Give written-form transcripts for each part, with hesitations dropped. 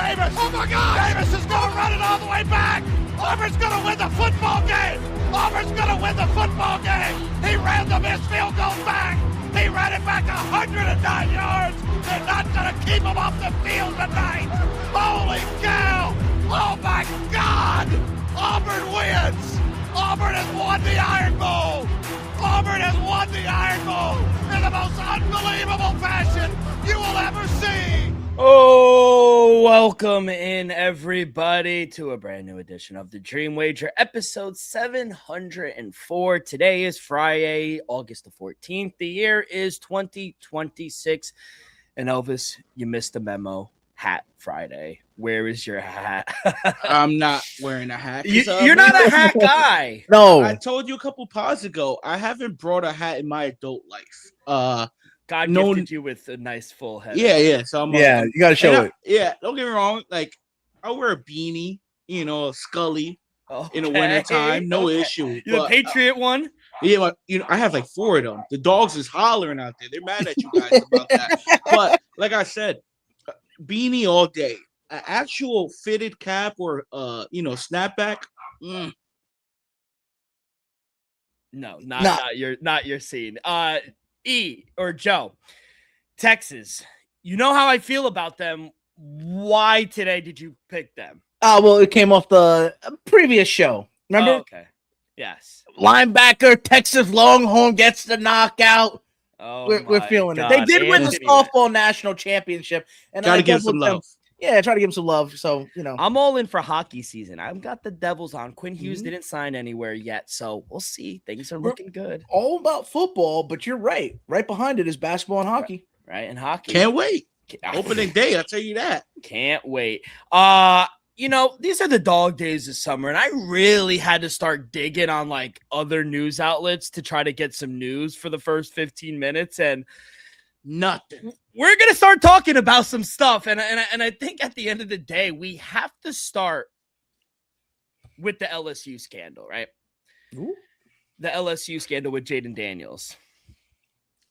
Davis. Oh, my God. Davis is going to run it all the way back. Auburn's going to win the football game. Auburn's going to win the football game. He ran the missed field goal back. He ran it back 109 yards. They're not going to keep him off the field tonight. Holy cow. Oh, my God. Auburn wins. Auburn has won the Iron Bowl. Auburn has won the Iron Bowl in the most unbelievable fashion you will ever see. Oh, welcome in, everybody, to a brand new edition of the Dream Wager, episode 704. Today is Friday, August the 14th. The year is 2026. And Elvis, you missed the memo. Hat Friday. Where is your hat? I'm not wearing a hat. You're not a hat guy. No. I told you a couple pods ago, I haven't brought a hat in my adult life. God gifted you with a nice full head. Yeah. So I'm you got to show it. Yeah, don't get me wrong. Like, I wear a beanie, a Scully in the wintertime. No issue. You're the Patriot one? Yeah, but, I have like 4 of them. The dogs is hollering out there. They're mad at you guys about that. But like I said, beanie all day. An actual fitted cap or snapback. No, not your scene. E or Joe, Texas. You know how I feel about them. Why today did you pick them? Well, it came off the previous show. Remember? Oh, okay. Yes. Linebacker, Texas Longhorn gets the knockout. Oh, we're feeling it. They did win the softball national championship, and gotta give some love. Yeah, try to give him some love. So I'm all in for hockey season. I've got the Devils on. Quinn Hughes didn't sign anywhere yet, so we'll see. Things are looking good. All about football, but you're right. Right behind it is basketball and hockey. Right, and hockey. Can't wait. Opening day, I'll tell you that. Can't wait. These are the dog days of summer, and I really had to start digging on like other news outlets to try to get some news for the first 15 minutes, and nothing. We're gonna start talking about some stuff, and I think at the end of the day, we have to start with the LSU scandal, right? Ooh. The LSU scandal with Jaden Daniels.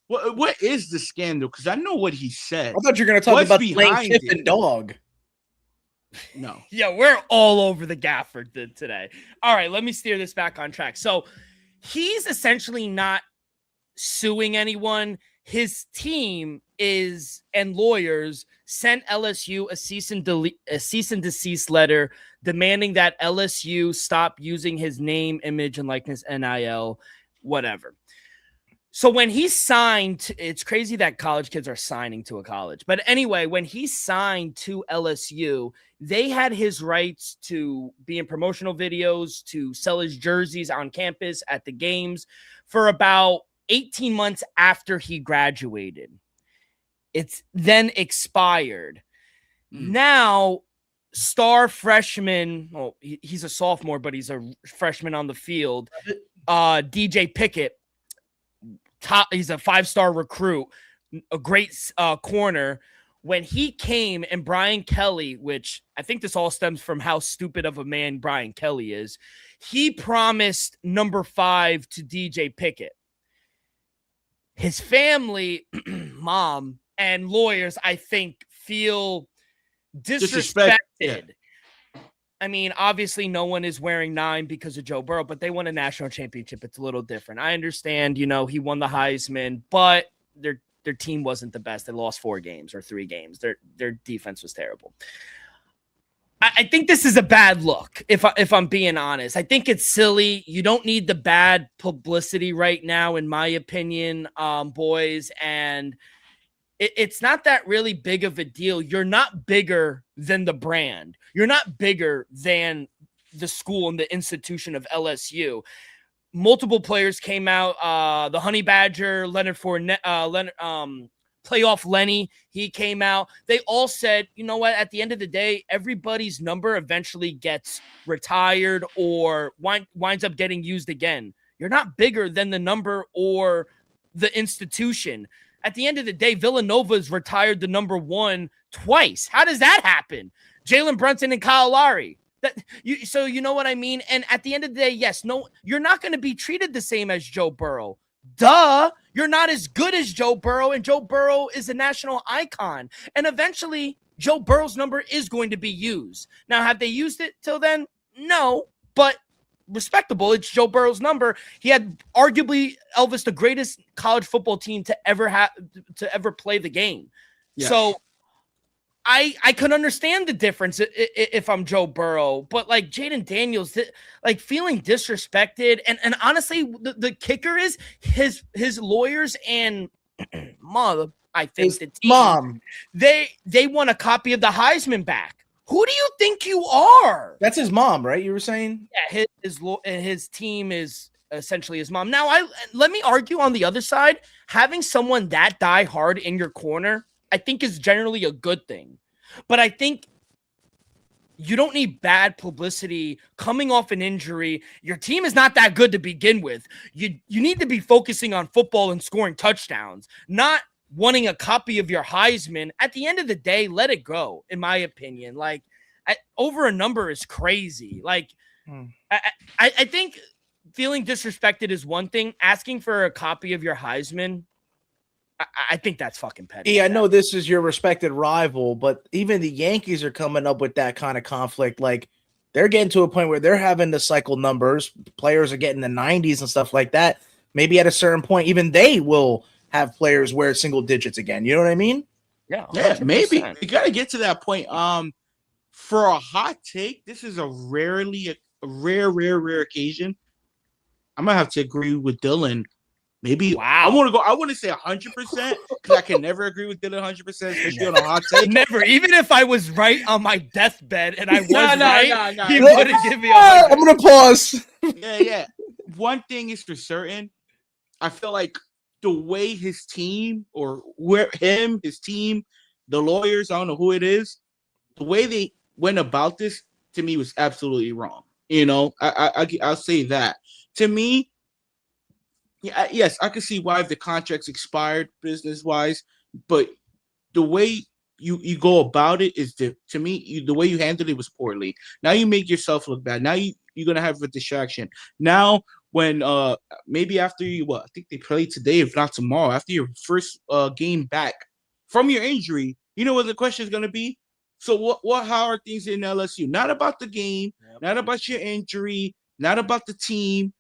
What is the scandal? Because I know what he said. I thought you were gonna talk about Lane Kiffin dog. No. Yeah, we're all over the gaffer today. All right, let me steer this back on track. So he's essentially not suing anyone. His team and lawyers sent LSU a cease and desist letter demanding that LSU stop using his name, image, and likeness, NIL, whatever. So when he signed, it's crazy that college kids are signing to a college. But anyway, when he signed to LSU, they had his rights to be in promotional videos, to sell his jerseys on campus at the games for about 18 months after he graduated. It's then expired. Now, star freshman, well, he's a sophomore, but he's a freshman on the field, DJ Pickett. He's a 5-star recruit, a great corner. When he came and Brian Kelly, which I think this all stems from how stupid of a man Brian Kelly is, he promised number 5 to DJ Pickett. His family, mom, and lawyers, I think, feel disrespected. Yeah. I mean, obviously, no one is wearing 9 because of Joe Burrow, but they won a national championship. It's a little different. I understand, he won the Heisman, but their team wasn't the best. They lost 4 games or 3 games. Their defense was terrible. I think this is a bad look, if I'm being honest. I think it's silly. You don't need the bad publicity right now, in my opinion, boys. And it's not that really big of a deal. You're not bigger than the brand. You're not bigger than the school and the institution of LSU. Multiple players came out. The Honey Badger, Leonard Fournette, Playoff Lenny, he came out. They all said, you know what? At the end of the day, everybody's number eventually gets retired or winds up getting used again. You're not bigger than the number or the institution. At the end of the day, Villanova's retired the number 1 twice. How does that happen? Jalen Brunson and Kyle Lowry. So you know what I mean? And at the end of the day, yes, no, you're not going to be treated the same as Joe Burrow. Duh, you're not as good as Joe Burrow, and Joe Burrow is a national icon. And eventually, Joe Burrow's number is going to be used. Now, have they used it till then? No, but respectable. It's Joe Burrow's number. He had arguably, Elvis, the greatest college football team to ever play the game. Yes. So I can understand the difference if I'm Joe Burrow, but like Jayden Daniels, like feeling disrespected. And honestly, the kicker is his lawyers and mother, I think his the team, mom, they want a copy of the Heisman back. Who do you think you are? That's his mom, right? You were saying? Yeah, his team is essentially his mom. Now, let me argue on the other side. Having someone that die hard in your corner, I think is generally a good thing. But I think you don't need bad publicity coming off an injury. Your team is not that good to begin with. You need to be focusing on football and scoring touchdowns, not wanting a copy of your Heisman. At the end of the day, let it go, in my opinion. Like, over a number is crazy. Like, I think feeling disrespected is one thing. Asking for a copy of your Heisman, I think that's fucking petty. Yeah, I know this is your respected rival, but even the Yankees are coming up with that kind of conflict. Like, they're getting to a point where they're having to cycle numbers. Players are getting the 90s and stuff like that. Maybe at a certain point, even they will have players wear single digits again. You know what I mean? Yeah, 100%. Yeah, maybe. You got to get to that point. For a hot take, this is a rare occasion. I'm going to have to agree with Dylan. Maybe wow. I want to say 100% because I can never agree with Dylan 100%, especially on a hot take. Never, even if I was right on my deathbed and I was right, he No. wouldn't give me. I'm gonna pause. Yeah. One thing is for certain, I feel like the way his team his team, the lawyers, I don't know who it is, the way they went about this to me was absolutely wrong. You know, I'll say that to me. Yeah, yes, I can see why the contract's expired business-wise, but the way you go about it is the way you handled it was poorly. Now you make yourself look bad. Now you're gonna have a distraction. Now when maybe after I think they play today, if not tomorrow, after your first game back from your injury, you know what the question is gonna be? So how are things in LSU? Not about the game, not about your injury, not about the team.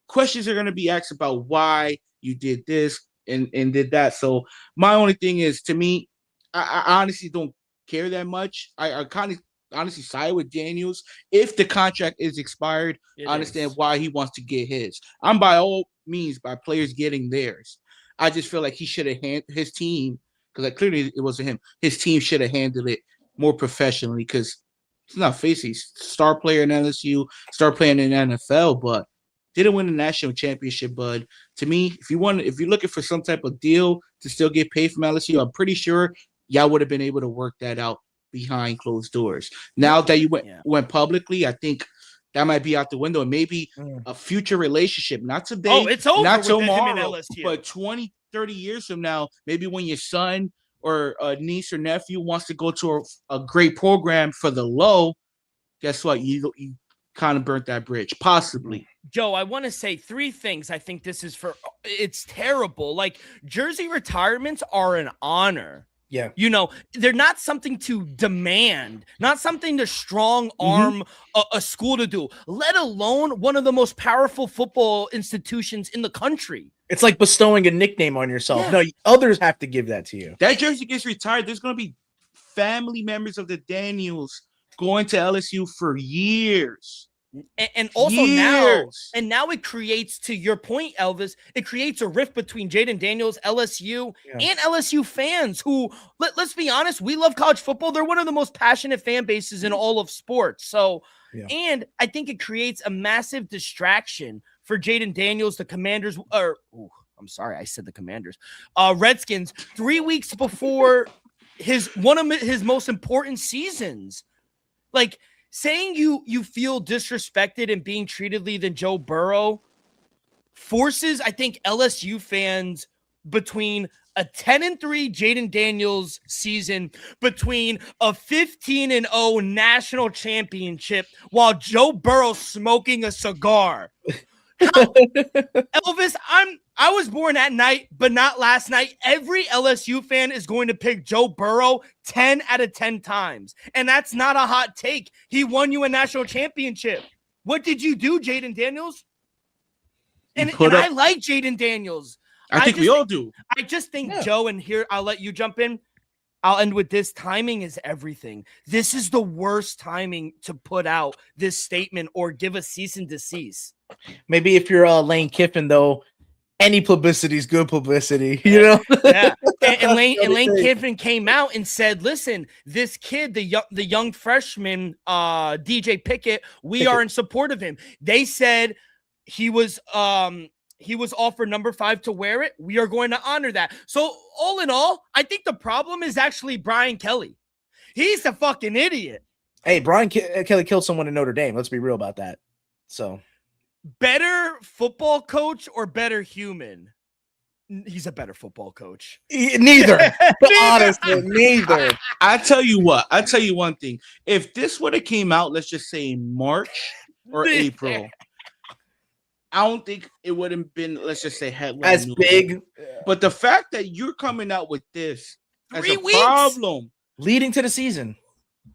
Questions are going to be asked about why you did this and did that. So my only thing is, to me, I honestly don't care that much. I kind of honestly side with Daniels. If the contract is expired, I understand why he wants to get his. I'm by all means by players getting theirs. I just feel like he should have his team, because like clearly it wasn't him. His team should have handled it more professionally, because it's not facing star player in LSU, star player in the NFL, but didn't win the national championship. But to me, if you're looking for some type of deal to still get paid from LSU, I'm pretty sure y'all would have been able to work that out behind closed doors. Now that you went publicly, I think that might be out the window. And maybe a future relationship, not today, it's over, not with tomorrow, him and LSU. but 20, 30 years from now, maybe when your son or a niece or nephew wants to go to a great program for the low, guess what? You kind of burnt that bridge, possibly. Joe, I want to say three things. I think this is it's terrible. Like, jersey retirements are an honor. Yeah. You know, they're not something to demand, not something to strong arm a school to do, let alone one of the most powerful football institutions in the country. It's like bestowing a nickname on yourself. Yeah. No, others have to give that to you. That jersey gets retired. There's going to be family members of the Daniels going to LSU for years. And also now it creates, to your point, Elvis, it creates a rift between Jayden Daniels, LSU, and LSU fans who, let's be honest, we love college football. They're one of the most passionate fan bases in all of sports. So, and I think it creates a massive distraction for Jayden Daniels, the Commanders, I'm sorry, I said the Commanders, Redskins, 3 weeks before one of his most important seasons. Like, saying you feel disrespected and being treated than Joe Burrow forces, I think, LSU fans between a 10-3 Jayden Daniels season, between a 15-0 national championship, while Joe Burrow smoking a cigar. Elvis, I was born at night, but not last night. Every LSU fan is going to pick Joe Burrow 10 out of 10 times. And that's not a hot take. He won you a national championship. What did you do, Jaden Daniels? And I like Jaden Daniels. I think we all do. I just think Joe, and here I'll let you jump in. I'll end with this. Timing is everything. This is the worst timing to put out this statement or give a cease and desist. Maybe if you're Lane Kiffin, though, any publicity is good publicity, you know? Yeah. And Lane Kiffin came out and said, listen, this kid, the young freshman, DJ Pickett, we are in support of him. They said he was offered number 5 to wear it. We are going to honor that. So all in all, I think the problem is actually Brian Kelly. He's a fucking idiot. Hey, Brian Kelly killed someone in Notre Dame. Let's be real about that. So better football coach or better human? He's a better football coach. Neither. Honestly, neither. I tell you what. I tell you one thing. If this would have came out, let's just say in March or April, I don't think it would have been, let's just say, headline as news. big. But the fact that you're coming out with this as 3 a weeks problem leading to the season,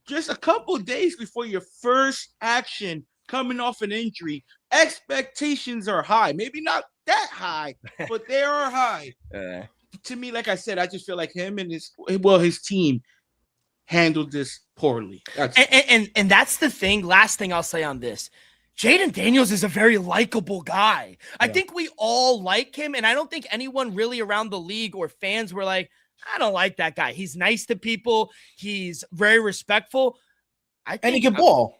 just a couple of days before your first action, coming off an injury, expectations are high. Maybe not that high, but they are high. To me, like I said, I just feel like him and his team handled this poorly. And that's the thing. Last thing I'll say on this. Jaden Daniels is a very likable guy. Yeah. I think we all like him, and I don't think anyone really around the league or fans were like, I don't like that guy. He's nice to people. He's very respectful. And he can ball.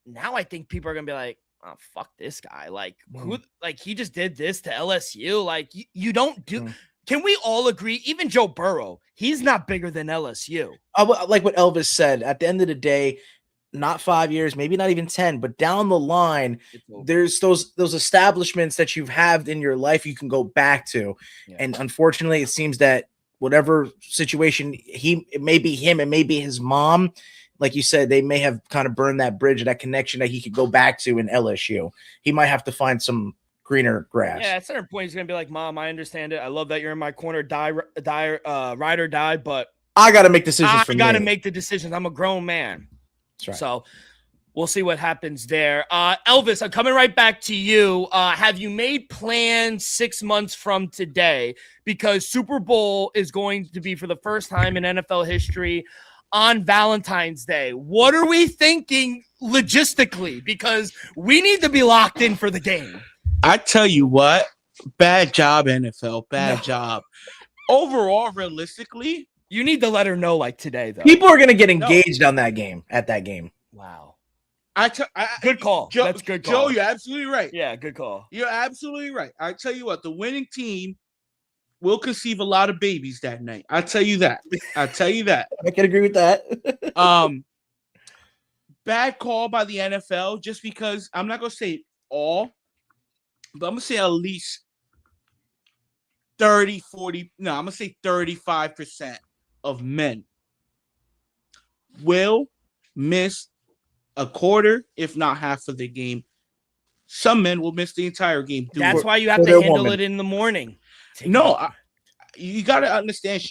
Now I think people are going to be like, oh, fuck this guy. Like, who? Like, he just did this to LSU. Like, you don't do. Can we all agree? Even Joe Burrow, he's not bigger than LSU. Like what Elvis said, at the end of the day, not 5 years, maybe not even 10, but down the line, there's those establishments that you've had in your life you can go back to. Yeah. And unfortunately, it seems that whatever situation it may be him, it may be his mom. Like you said, they may have kind of burned that bridge, that connection that he could go back to in LSU. He might have to find some greener grass. Yeah, at a certain point, he's going to be like, Mom, I understand it. I love that you're in my corner, ride or die, but I got to make decisions for me. I got to make the decisions. I'm a grown man. That's right. So we'll see what happens there. Elvis, I'm coming right back to you. Have you made plans 6 months from today? Because Super Bowl is going to be for the first time in NFL history on Valentine's Day. What are we thinking logistically? Because we need to be locked in for the game. I tell you what, bad job, NFL. Bad job. Overall, realistically, you need to let her know, like today, though. People are going to get engaged on that game, at that game. Wow. Good call. Joe, that's good call. Joe, you're absolutely right. Yeah, good call. You're absolutely right. I tell you what, the winning team will conceive a lot of babies that night. I tell you that. I can agree with that. Bad call by the NFL, just because I'm not going to say all, but I'm going to say at least 30, 40. No, I'm going to say 35% of men will miss a quarter, if not half of the game. Some men will miss the entire game. That's why you have to handle it in the morning. You got to understand,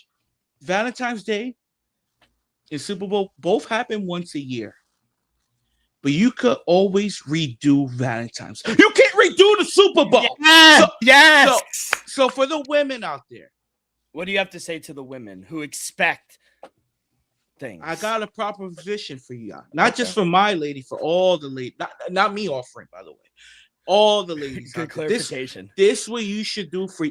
Valentine's Day and Super Bowl both happen once a year. But you could always redo Valentine's. You can't redo the Super Bowl. Yes. So for the women out there, what do you have to say to the women who expect things? I got a proposition for you. Not just for my lady, for all the ladies. Not me offering, by the way. All the ladies. Good clarification. This what you should do for.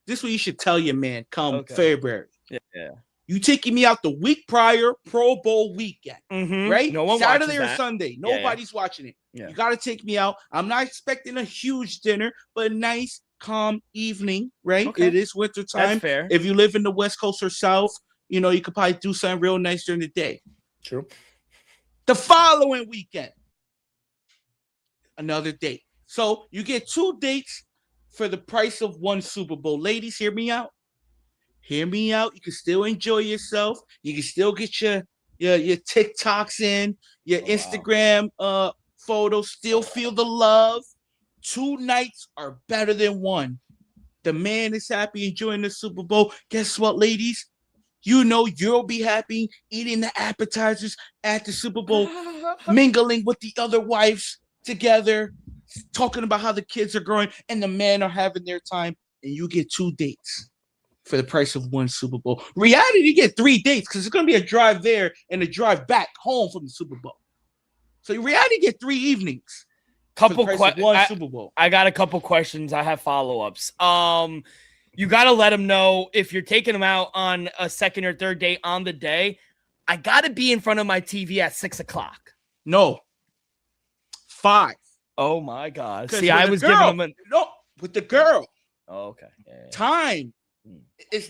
This what you should tell your man come February. Yeah. You taking me out the week prior, Pro Bowl weekend, right? No one Saturday or that. Sunday. Nobody's watching it. Yeah. You got to take me out. I'm not expecting a huge dinner, but a nice, calm evening, right? Okay. It is winter time. That's fair. If you live in the West Coast or South, you know, you could probably do something real nice during the day. True. The following weekend, another date. So you get 2 dates for the price of 1 Super Bowl. Ladies, hear me out. Hear me out. You can still enjoy yourself. You can still get your TikToks in, your Instagram photos, still feel the love. 2 nights are better than one. The man is happy enjoying the Super Bowl. Guess what, ladies? You know you'll be happy eating the appetizers at the Super Bowl, mingling with the other wives together, talking about how the kids are growing, and the men are having their time, and you get 2 dates for the price of 1 Super Bowl. Reality, you get 3 dates because it's going to be a drive there and a drive back home from the Super Bowl. So reality, get 3 evenings. Couple one Super Bowl. I got a couple questions. I have follow-ups. You got to let them know if you're taking them out on a second or third date on the day. I got to be in front of my TV at 6:00. No. 5. Oh my God. 'Cause See, with I the was girl- giving them No, with the girl. Oh, okay. Yeah. Time. It's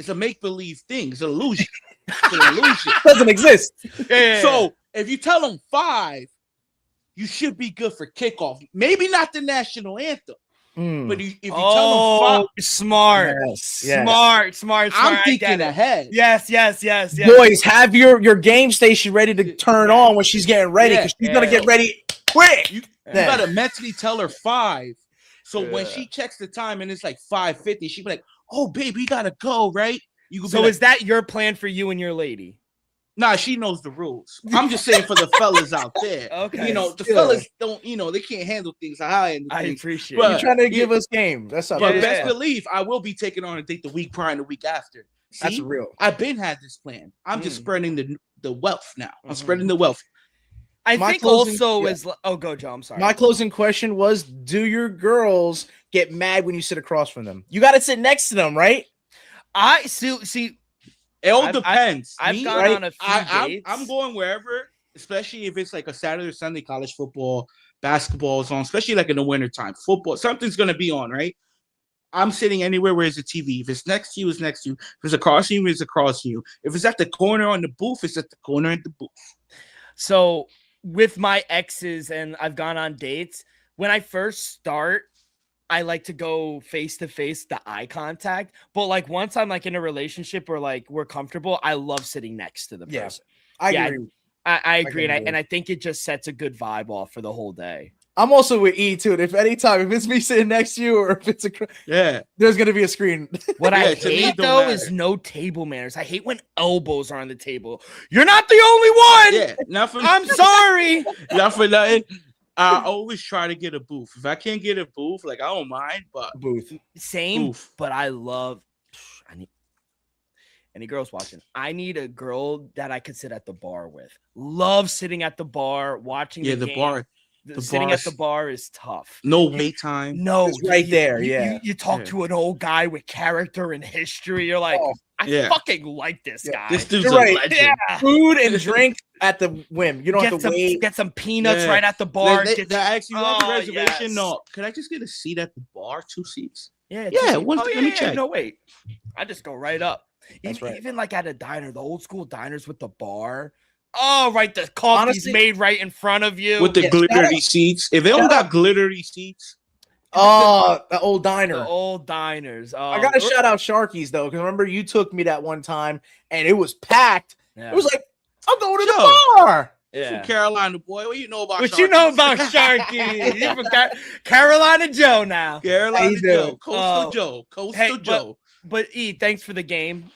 a make-believe thing. It's an illusion. It's an illusion. Doesn't exist. Yeah. So if you tell them 5, you should be good for kickoff. Maybe not the national anthem, but if you tell them 5, smart. Yes. Smart. I'm I get thinking it. ahead. Yes. Boys, have your game station ready to turn on when she's getting ready, because she's gonna get ready quick. You gotta mentally tell her 5. So when she checks the time and it's like 5:50, she'll be like, "Oh, babe, we gotta go, right?" So is that your plan for you and your lady? Nah, she knows the rules. I'm just saying for the fellas out there. Okay. You know, the fellas don't, they can't handle things how I handle I things. appreciate But- it. You're trying to give us game. That's not But Yeah. best believe I will be taking on a date the week prior and the week after. That's See? real. I've been had this plan. I'm just spreading the wealth now. I'm spreading the wealth. I My think closing- also yeah. is go Joe. I'm sorry. My closing question was: do your girls get mad when you sit across from them? You got to sit next to them, right? I see. It all I've- depends. I've Me, gone on a few dates. I'm going wherever, especially if it's like a Saturday or Sunday, college football, basketball is on, especially like in the wintertime. Football, something's gonna be on, right? I'm sitting anywhere where there's a TV. If it's next to you, it's next to you. If it's across from you, it's across from you. If it's at the corner on the booth, it's at the corner in the booth. So with my exes, and I've gone on dates, when I first start, I like to go face to face, the eye contact. But like once I'm like in a relationship or like we're comfortable, I love sitting next to the Yeah. person. I Yeah, agree. I agree. can agree. And I think it just sets a good vibe off for the whole day. I'm also with E too. And if it's me sitting next to you, or if it's Yeah. there's gonna be a screen. What I Yeah, to me, it hate don't though matter. is no table manners. I hate when elbows are on the table. You're not the only one. Yeah. Not for I'm sorry. not for nothing. I always try to get a booth. If I can't get a booth, like I don't mind, but Booth. Same, booth. but I love. I need any girls watching. I need a girl that I could sit at the bar with. Love sitting at the bar, watching. Yeah, the the game. bar. Sitting bar at the is- bar is tough. No wait time. No, It's right there, You, yeah. you talk Yeah. to an old guy with character and history. You're like, Oh, I yeah. fucking like this Yeah, guy. This dude's You're a right. legend. Yeah. Food and drink at the whim. You don't have to wait. Get some peanuts Yeah. right at the bar. They Get- ask you have a Oh, reservation? yes. No. Could I just get a seat at the bar? 2 seats? Yeah, Yeah, just- let me check. No, wait. I just go right up. That's even, right. even like at a diner, the old school diners with the bar. Oh, right. The coffee's Honestly- made right in front of you. With the Yeah, glittery seats. If they don't got glittery seats, Oh, the old diner. the old diners. I gotta shout out Sharky's though, because remember you took me that one time and it was packed. Yeah. It was like, I'm going to the Yo. bar. yeah. from Carolina, boy. What you know about What you know Sharkies? about Sharky? You from Carolina Joe now. Carolina you Joe, do? Coastal Joe, Coastal Hey, Joe. But E, thanks for the game.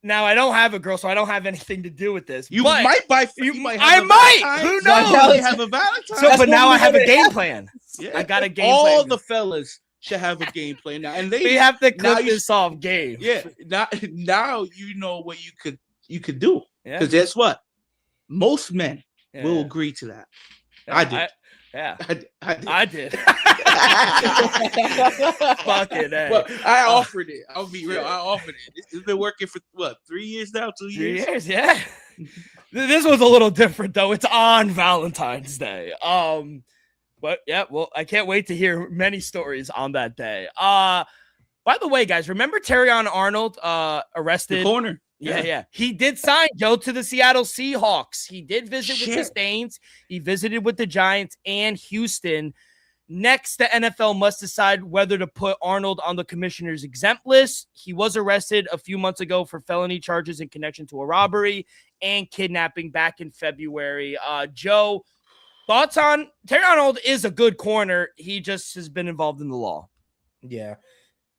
Now I don't have a girl, so I don't have anything to do with this. You but might buy. you- You might I have a might. Valentine's. Who You knows? might have a Valentine's. So, That's but now I normally have what a it game happens. plan. Yeah. I got a game All plan. the fellas should have a game plan now, and We they have to now clip you- this off game. yeah. Now you know what you could do, Yeah. because guess what? Most men Yeah. will agree to that. Yeah, I did. Yeah, I did. I did. Fucking A. Well, I offered it. I'll be real. I offered it. It's been working for what, 3 years now? 2 3 years? years, yeah. This was a little different though. It's on Valentine's Day. But yeah, well, I can't wait to hear many stories on that day. By the way, guys, remember Terrion Arnold arrested? The corner. Yeah. He did sign Joe to the Seattle Seahawks. He did visit with the Shit. Saints. He visited with the Giants and Houston. Next, the NFL must decide whether to put Arnold on the commissioner's exempt list. He was arrested a few months ago for felony charges in connection to a robbery and kidnapping back in February. Joe, Thoughts on Terry Arnold is a good corner. He just has been involved in the law. Yeah,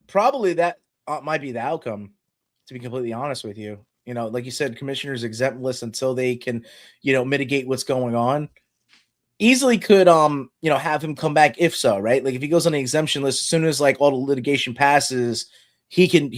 probably that might be the outcome, to be completely honest with you. Like you said, commissioners exempt list until they can, mitigate what's going on. Easily could, have him come back if so, right? Like if he goes on the exemption list, as soon as like all the litigation passes, he can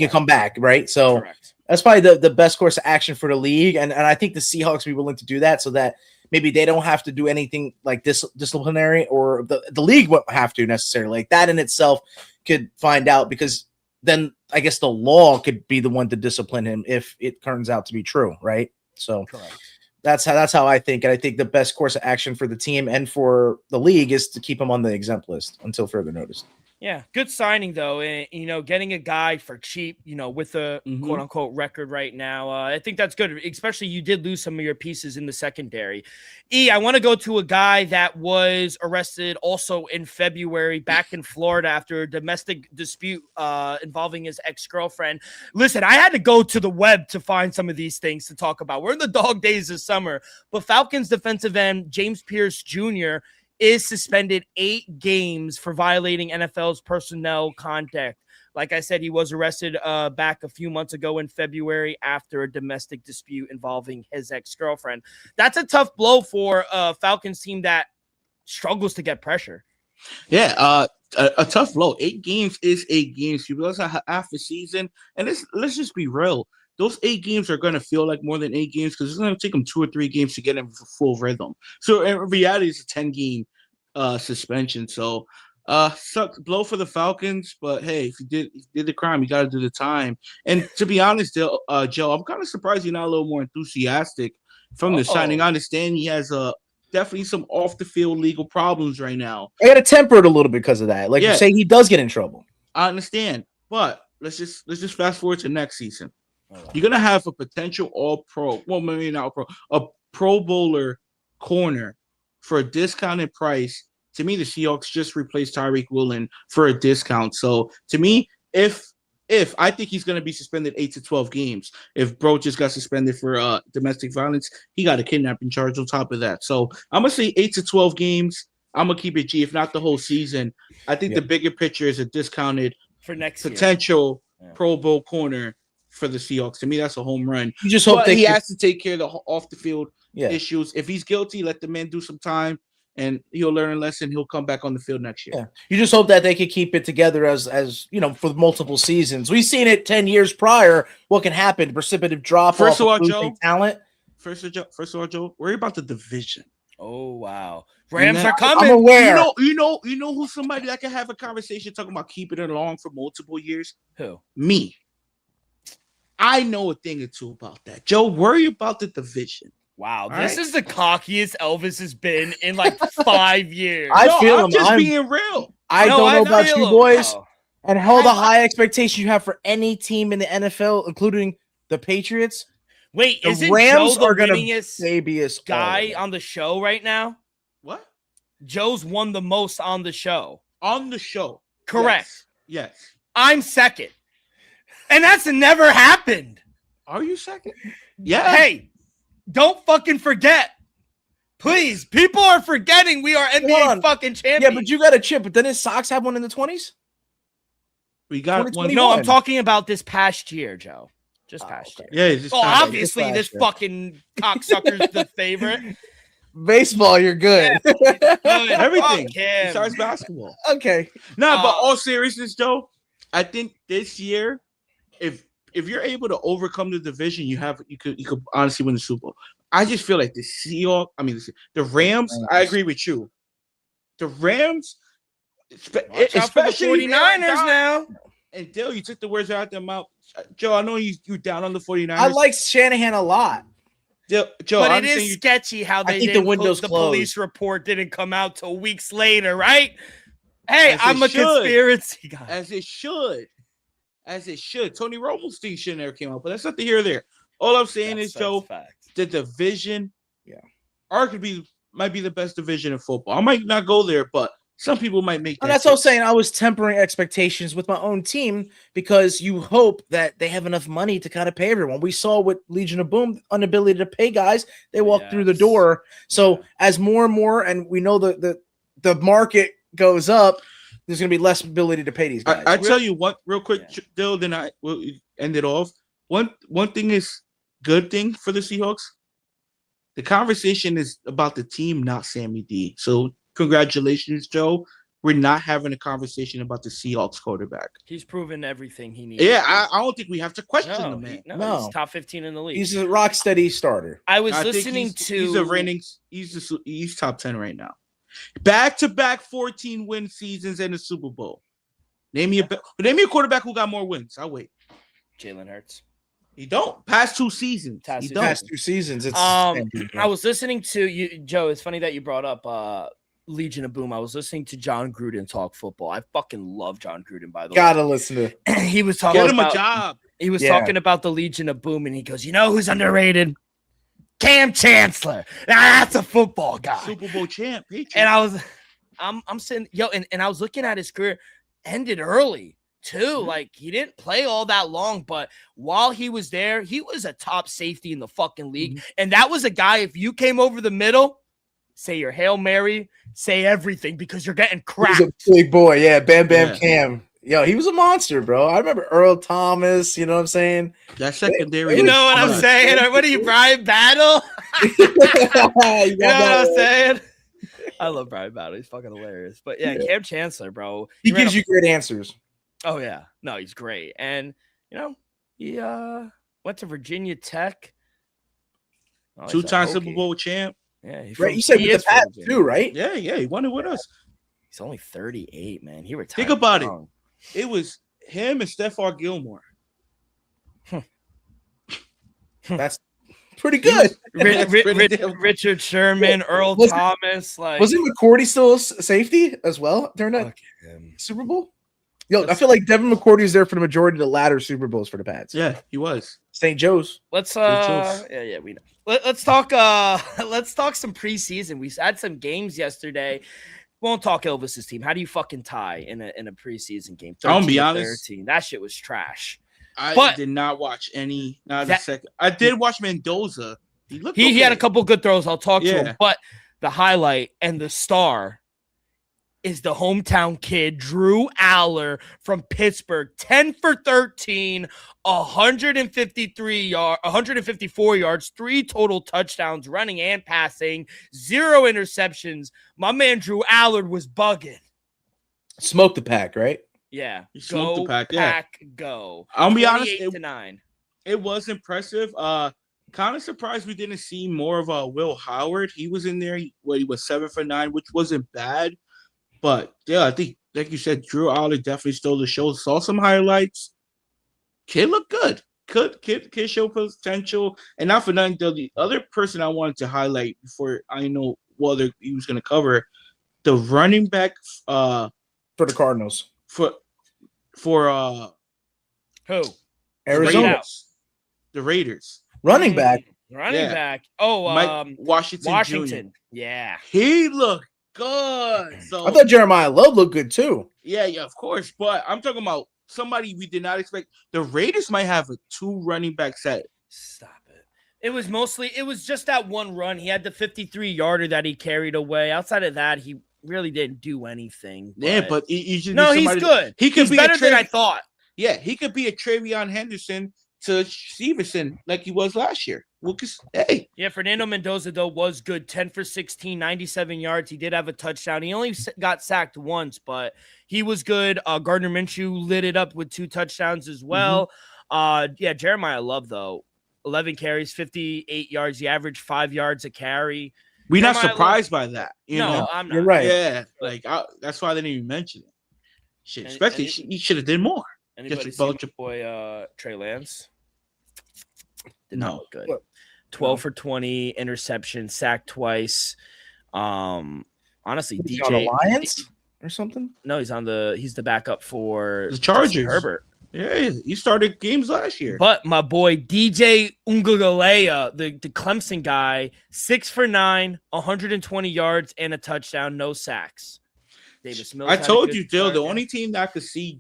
come back, right? So Correct. That's probably the best course of action for the league. And I think the Seahawks be willing to do that so that maybe they don't have to do anything like disciplinary, or the league won't have to necessarily. Like that in itself could find out, because then I guess the law could be the one to discipline him if it turns out to be true, right? So Correct. That's how I think. And I think the best course of action for the team and for the league is to keep him on the exempt list until further notice. Yeah, good signing though, and getting a guy for cheap, with a quote unquote record right now. I think that's good, especially you did lose some of your pieces in the secondary. I want to go to a guy that was arrested also in February back in Florida after a domestic dispute involving his ex-girlfriend. Listen, I had to go to the web to find some of these things to talk about. We're in the dog days of summer, but Falcons defensive end James Pierce Jr. is suspended 8 games for violating NFL's personnel conduct. Like I said, he was arrested back a few months ago in February after a domestic dispute involving his ex-girlfriend. That's a tough blow for a Falcons team that struggles to get pressure. Yeah, a tough blow. 8 games is 8 games. You realize half a season, and let's just be real. Those 8 games are going to feel like more than 8 games because it's going to take them 2 or 3 games to get in full rhythm. So in reality, it's a 10-game suspension. So sucks, blow for the Falcons. But hey, if you did the crime, you got to do the time. And to be honest, Joe, I'm kind of surprised you're not a little more enthusiastic from the signing. I understand he has definitely some off the field legal problems right now. I got to temper it a little bit because of that. Like you say, he does get in trouble. I understand, but let's just fast forward to next season. You're gonna have a potential All-Pro, well, maybe not All-Pro, a Pro Bowler corner for a discounted price. To me, the Seahawks just replaced Tyreek Woolen for a discount. So to me, if I think he's gonna be suspended 8 to 12 games, if bro just got suspended for domestic violence, he got a kidnapping charge on top of that. So I'm gonna say 8 to 12 games. I'm gonna keep it G, if not the whole season. I think the bigger picture is a discounted for next potential Pro Bowl corner for the Seahawks. To me, that's a home run. You just hope he has to take care of the off the field issues. If he's guilty, let the man do some time, and he'll learn a lesson. He'll come back on the field next year. Yeah, you just hope that they could keep it together as for multiple seasons. We've seen it 10 years prior. What can happen? Precipitative drop First off. of all, Joe, talent. First of all, Joe, worry about the division. Oh wow, Rams are coming. I'm aware. You know who's somebody that can have a conversation talking about keeping it along for multiple years? Who? Me. I know a thing or two about that. Joe, worry about the division. Wow, this is the cockiest Elvis has been in like 5 years. I'm just being real. I don't know about you boys, and held a high expectation you have for any team in the NFL, including the Patriots. Wait, the isn't Rams Joe are the going winningest guy on the show right now? What? Joe's won the most on the show. On the show. Correct. Yes. I'm second. And that's never happened. Are you second? Yeah. Hey, don't fucking forget. Please, people are forgetting we are NBA fucking champions. Yeah, but you got a chip. But didn't Sox have one in the 20s? We got one. No, I'm talking about this past year, Joe. Just past year. Yeah. Just obviously, this fucking cocksucker's the favorite. Baseball, you're good. Yeah, everything besides basketball. Okay. No, but all seriousness, Joe, I think this year, if you're able to overcome the division, you could honestly win the Super Bowl. I just feel like the Rams. I agree with you. The Rams, especially the 49ers now. And Dale, you took the words out of their mouth. Joe, I know you're down on the 49ers. I like Shanahan a lot. Joe, but it is sketchy how they didn't the police report didn't come out till weeks later, right? Hey, I'm a conspiracy guy. As it should. Tony Romo's thing shouldn't ever came out, but that's not the here or there. All I'm saying is, Joe, the division, arguably might be the best division in football. I might not go there, but Some people might make that. And that's what I was saying. I was tempering expectations with my own team because you hope that they have enough money to kind of pay everyone. We saw with Legion of Boom, inability to pay guys, they walk through the door. So as more and more, and we know the market goes up, there's going to be less ability to pay these guys. I tell you what, real quick, Dill, then I will end it off. One thing is good thing for the Seahawks. The conversation is about the team, not Sammy D. So congratulations, Joe. We're not having a conversation about the Seahawks quarterback. He's proven everything he needs. Yeah, I don't think we have to question the man. No, he's top 15 in the league. He's a rock steady starter. I was listening to he's top 10 right now. Back-to-back 14-win seasons and a Super Bowl. Name me a quarterback who got more wins. I'll wait. Jalen Hurts. He don't. Past two seasons. Past two seasons. It's I was listening to you, Joe. It's funny that you brought up Legion of Boom. I was listening to John Gruden talk football. I fucking love John Gruden, by the way. Gotta listen to it. He was talking Get him about a job. He was talking about the Legion of Boom, and he goes, "You know who's underrated? Cam Chancellor. That's a football guy, Super Bowl champ." And I'm sitting, and I was looking at his career, ended early too. Like he didn't play all that long, but while he was there, he was a top safety in the fucking league. And that was a guy, if you came over the middle, say your Hail Mary, say everything because you're getting cracked. He's a big boy, Bam Cam. Yo, he was a monster, bro. I remember Earl Thomas, you know what I'm saying? That secondary. You know what I'm saying? Or what are you, Brian Battle? You know what I'm saying? I love Brian Battle. He's fucking hilarious. But yeah, Cam Chancellor, bro. He gives you great answers. Oh, yeah. No, he's great. And, he went to Virginia Tech. Two-time Super Bowl champ. Yeah. You said with the Pats too, right? Yeah. He won it with us. He's only 38, man. He retired. Think about it. It was him and Stephon Gilmore. That's pretty good. Richard Sherman, Earl Thomas. Wasn't McCourty still safety as well during that Super Bowl? Yo, I feel like Devin McCourty is there for the majority of the latter Super Bowls for the Pats. Yeah, he was. St. Joe's. Let's we know. Let's talk some preseason. We had some games yesterday. Won't talk Elvis's team. How do you fucking tie in a preseason game? I'll be honest. 13. That shit was trash. I did not watch any. Not a second. I did watch Mendoza. He had a couple good throws. I'll talk to him. But the highlight and the star is the hometown kid, Drew Aller from Pittsburgh. 10 for 13, 154 yards, 3 total touchdowns, running and passing, 0 interceptions. My man Drew Aller was bugging. Smoked the pack, right? Yeah. He smoked the pack, go. I'll be honest, 28-9. It was impressive. Kind of surprised we didn't see more of Will Howard. He was in there. He was 7 for 9, which wasn't bad. But yeah, I think, like you said, Drew Aller definitely stole the show. Saw some highlights. Kid looked good. Kid showed potential. And not for nothing, though, the other person I wanted to highlight before I know what he was going to cover, the running back for the Cardinals. For who? Arizona. The Raiders. Running back. Back. Oh, Mike Washington. Jr. Yeah. He looked good. So I thought Jeremiah Love looked good too. Yeah, of course. But I'm talking about somebody we did not expect. The Raiders might have a 2 running back set. Stop it. It was just that one run. He had the 53-yarder that he carried away. Outside of that, he really didn't do anything. But he's good. He's better than I thought. Yeah, he could be a Travion Henderson to Stevenson like he was last year. Yeah, Fernando Mendoza, though, was good. 10 for 16, 97 yards. He did have a touchdown. He only got sacked once, but he was good. Gardner Minshew lit it up with 2 touchdowns as well. Jeremiah Love, though, 11 carries, 58 yards. He averaged 5 yards a carry. We're not surprised by that. I'm not. You're right. Yeah, that's why I didn't even mention it. Shit, especially he should have did more. Anybody see my boy Trey Lance? Did not look good. 12 for 20, interception, sacked twice. Honestly, DJ DJ on the Lions or something? No, he's the backup for the Chargers. Herbert. Yeah, he started games last year. But my boy DJ Ungagalea, the Clemson guy, 6 for 9, 120 yards and a touchdown, no sacks. Davis Mills. I had a told good you, Dill, start, the yeah. only team that I could see,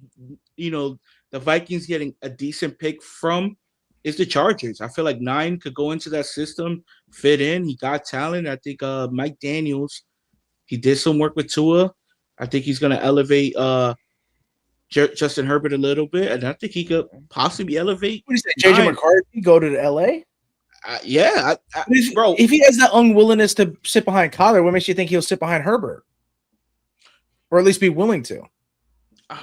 the Vikings getting a decent pick from is the Chargers. I feel like 9 could go into that system, fit in. He got talent. I think Mike Daniels, he did some work with Tua. I think he's going to elevate Justin Herbert a little bit, and I think he could possibly elevate. What do you say, JJ 9. McCarthy go to LA? Yeah, bro. If he has that unwillingness to sit behind Kyler, what makes you think he'll sit behind Herbert? Or at least be willing to?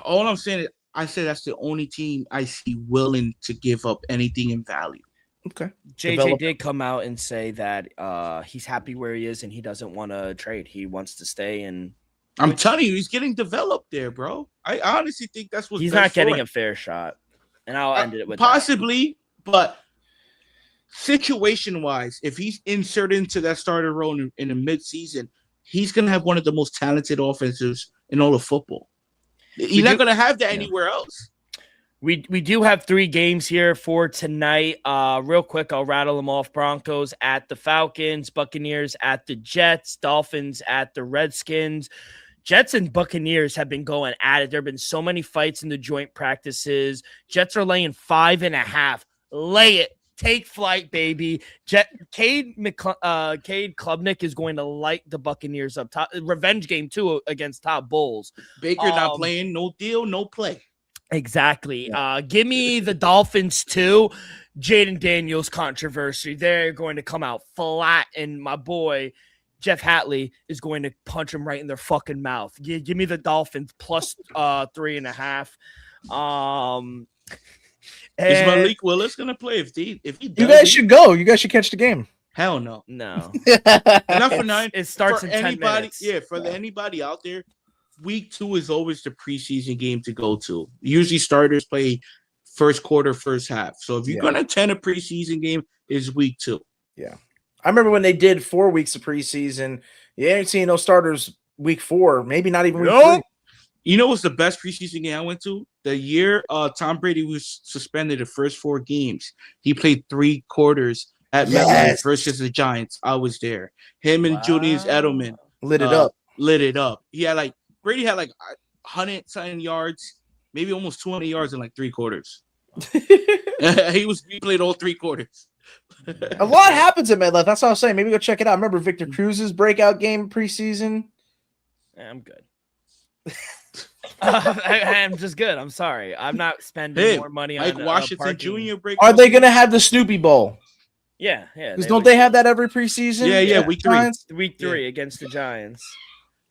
All I'm saying is, I said that's the only team I see willing to give up anything in value. Okay. JJ did come out and say that he's happy where he is and he doesn't want to trade. He wants to stay. And I'm telling you, he's getting developed there, bro. I honestly think that's what he's not getting a fair shot. And I'll end it with possibly, but situation-wise, if he's inserted into that starter role in the midseason, he's going to have one of the most talented offenses in all of football. You're not going to have that anywhere else. We do have 3 games here for tonight. Real quick, I'll rattle them off. Broncos at the Falcons, Buccaneers at the Jets, Dolphins at the Redskins. Jets and Buccaneers have been going at it. There have been so many fights in the joint practices. Jets are laying 5.5. Lay it. Take flight, baby. Cade Klubnik is going to light the Buccaneers up. Revenge game, too, against top Bulls. Baker not playing. No deal, no play. Exactly. Yeah. Give me the Dolphins, too. Jaden Daniels controversy. They're going to come out flat, and my boy Jeff Hatley is going to punch him right in their fucking mouth. Give me the Dolphins plus 3.5. Is Malik Willis gonna play? If he does, you guys should go. You guys should catch the game. Hell no. No. Enough for 9. It starts for in 10 minutes. Yeah, for anybody out there, week 2 is always the preseason game to go to. Usually starters play first quarter, first half. So if you're gonna attend a preseason game, it's week 2. Yeah. I remember when they did 4 weeks of preseason. You ain't seen no starters week 4, maybe not even week 3. You know what's the best preseason game I went to? The year Tom Brady was suspended the first 4 games. He played 3 quarters at MetLife versus the Giants. I was there. Him and Julius Edelman lit it up. He had Brady had 100-something yards, maybe almost 200 yards in 3 quarters. He played all 3 quarters. A lot happens at MetLife. That's what I was saying. Maybe go check it out. I remember Victor Cruz's breakout game preseason. Yeah, I'm good. I'm just good. I'm sorry. I'm not spending more money on Washington Jr. break. Are they going to have the Snoopy Bowl? Yeah. Because don't they have that every preseason? Yeah. Week 3. Week 3 against the Giants.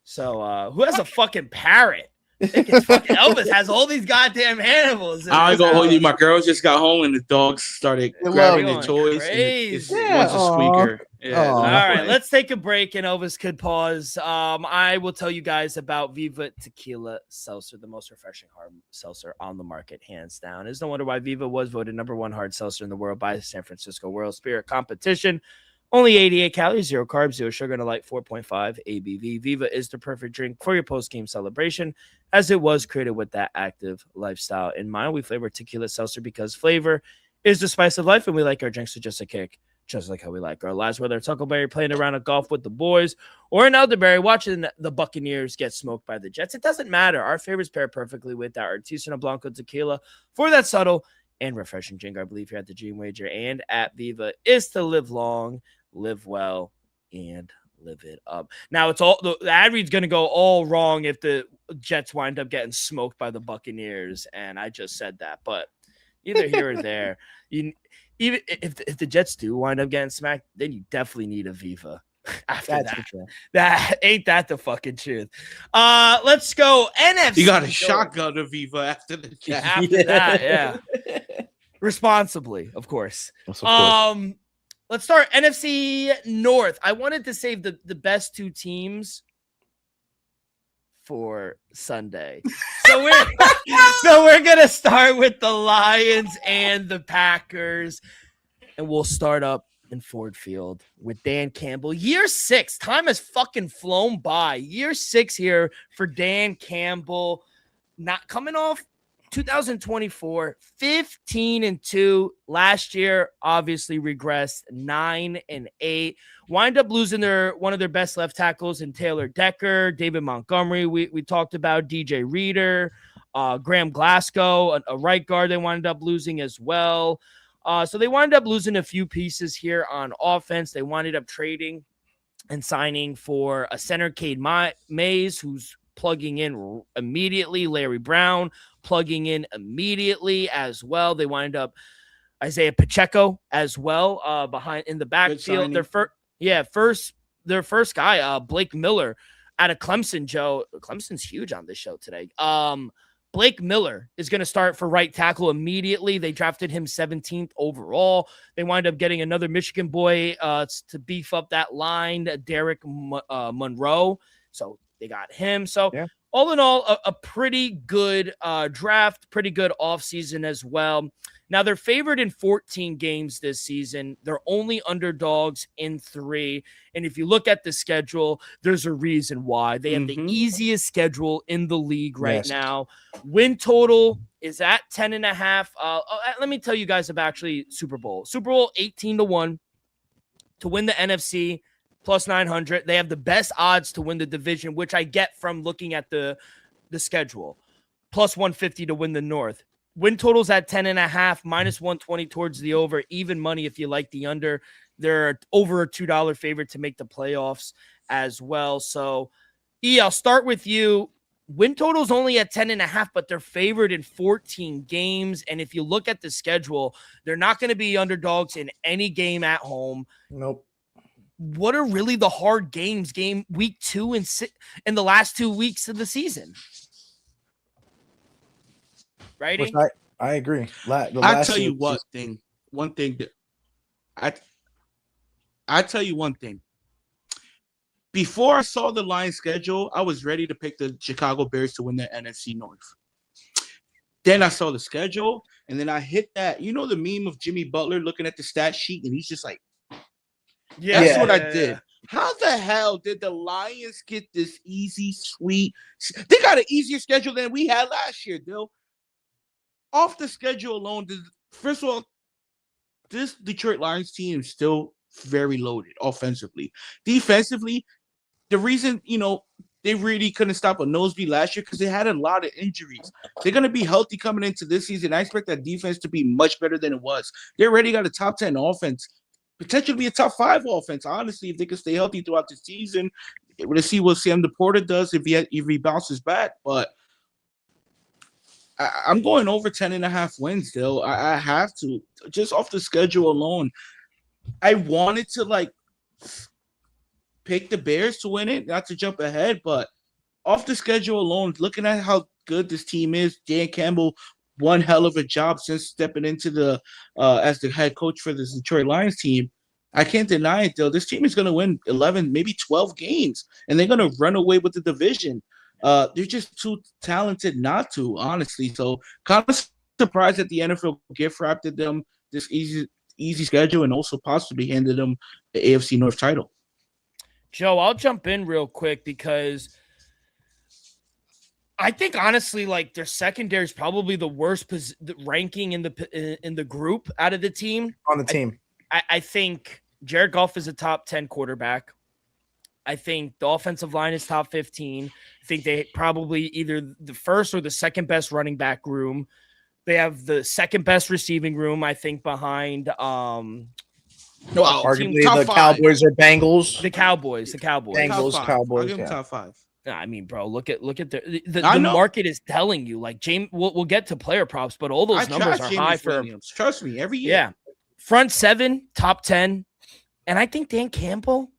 So who has a fucking parrot? Fucking Elvis has all these goddamn animals. I go hold you. My girls just got home and the dogs started grabbing the toys. Crazy. It was a squeaker. Yeah. All right, let's take a break, and Elvis could pause. I will tell you guys about Viva Tequila Seltzer, the most refreshing hard seltzer on the market, hands down. It's no wonder why Viva was voted #1 hard seltzer in the world by the San Francisco World Spirit Competition. Only 88 calories, 0 carbs, 0 sugar, and a light 4.5 ABV. Viva is the perfect drink for your post-game celebration, as it was created with that active lifestyle in mind. We flavor tequila seltzer because flavor is the spice of life, and we like our drinks with just a kick, just like how we like our lives. Whether it's Huckleberry playing around a golf with the boys or an elderberry watching the Buccaneers get smoked by the Jets, it doesn't matter. Our favorites pair perfectly with our Artisanal Blanco tequila for that subtle and refreshing drink. I believe here at the Dream Wager and at Viva is to live long, live well, and live it up. Now it's all the ad read's going to go all wrong if the Jets wind up getting smoked by the Buccaneers, and I just said that, but either here or there, even if the Jets do wind up getting smacked, then you definitely need a Viva. After that ain't that the fucking truth. Let's go NFC. You got a shotgun of Viva after the Jets. After that, yeah. Responsibly, of course. Let's start NFC North. I wanted to save the best 2 teams for Sunday. So we're gonna start with the Lions and the Packers, and we'll start up in Ford Field with Dan Campbell. Year 6. Time has fucking flown by. Year 6 here for Dan Campbell. Not coming off 2024, 15-2. Last year, obviously regressed 9-8. Wind up losing one of their best left tackles in Taylor Decker, David Montgomery. We talked about DJ Reader, Graham Glasgow, a right guard they wound up losing as well. So they wind up losing a few pieces here on offense. They winded up trading and signing for a center, Cade Mays, who's plugging in immediately. Larry Brown plugging in immediately as well. They wind up Isaiah Pacheco as well behind in the backfield. Their first guy, Blake Miller out of Clemson. Joe, Clemson's huge on this show today. Blake Miller is going to start for right tackle immediately. They drafted him 17th overall. They wind up getting another Michigan boy to beef up that line, Derek Monroe. So they got him. So all in all, a pretty good draft, pretty good offseason as well. Now, they're favored in 14 games this season. They're only underdogs in 3. And if you look at the schedule, there's a reason why. They have the easiest schedule in the league right now. Win total is at 10.5. Let me tell you guys about actually Super Bowl. Super Bowl 18-1 to win the NFC, plus 900. They have the best odds to win the division, which I get from looking at the schedule. Plus 150 to win the North. Win totals at 10.5, minus 120 towards the over. Even money if you like the under. They're over a $2 favorite to make the playoffs as well. So, I'll start with you. Win total's only at 10.5, but they're favored in 14 games. And if you look at the schedule, they're not going to be underdogs in any game at home. Nope. What are really the hard games? Game week 2 and in the last 2 weeks of the season. Right? I agree. I tell you one thing that I tell you one thing. Before I saw the Lions schedule, I was ready to pick the Chicago Bears to win the NFC North. Then I saw the schedule, and then I hit that. The meme of Jimmy Butler looking at the stat sheet, and he's just like, that's what I did. How the hell did the Lions get this easy, sweet? They got an easier schedule than we had last year, Dill. Off the schedule alone, first of all, this Detroit Lions team is still very loaded offensively. Defensively, the reason, they really couldn't stop a nosebleed last year because they had a lot of injuries. They're going to be healthy coming into this season. I expect that defense to be much better than it was. They already got a top 10 offense, potentially be a top 5 offense, honestly, if they can stay healthy throughout the season. We're going to see what Sam Laporta does if he bounces back, but I'm going over 10.5 wins, though. I have to, just off the schedule alone. I wanted to pick the Bears to win it, not to jump ahead, but off the schedule alone, looking at how good this team is, Dan Campbell, one hell of a job since stepping into the as the head coach for this Detroit Lions team. I can't deny it, though. This team is going to win 11, maybe 12 games, and they're going to run away with the division. They're just too talented not to, honestly. So kind of surprised that the NFL gift wrapped them this easy schedule and also possibly handed them the AFC North title. Joe, I'll jump in real quick because I think honestly, their secondary is probably the worst ranking in the group out of the team. On the team, I think Jared Goff is a top 10 quarterback. I think the offensive line is top 15. I think they probably either the first or the second best running back room. They have the second best receiving room, I think, behind arguably the Cowboys or Bengals. The Cowboys. Bengals, Cowboys. I'll give them top 5. I mean, bro, look at the market is telling you. James, we'll get to player props, but all those numbers are high for Williams. Trust me, every year. Yeah, front 7, top 10, and I think Dan Campbell.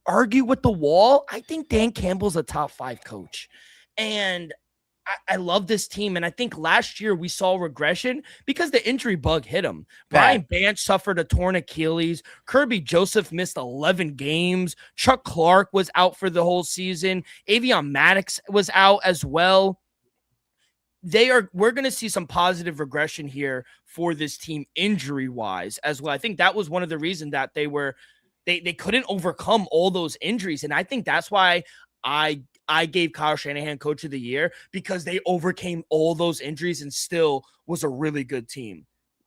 Argue with the wall. I think Dan Campbell's a top 5 coach. And I love this team. And I think last year we saw regression because the injury bug hit him. Brian Branch suffered a torn Achilles. Kirby Joseph missed 11 games. Chuck Clark was out for the whole season. Avion Maddox was out as well. We're going to see some positive regression here for this team injury-wise as well. I think that was one of the reasons that they couldn't overcome all those injuries. And I think that's why I I gave Kyle Shanahan Coach of the Year because they overcame all those injuries and still was a really good team.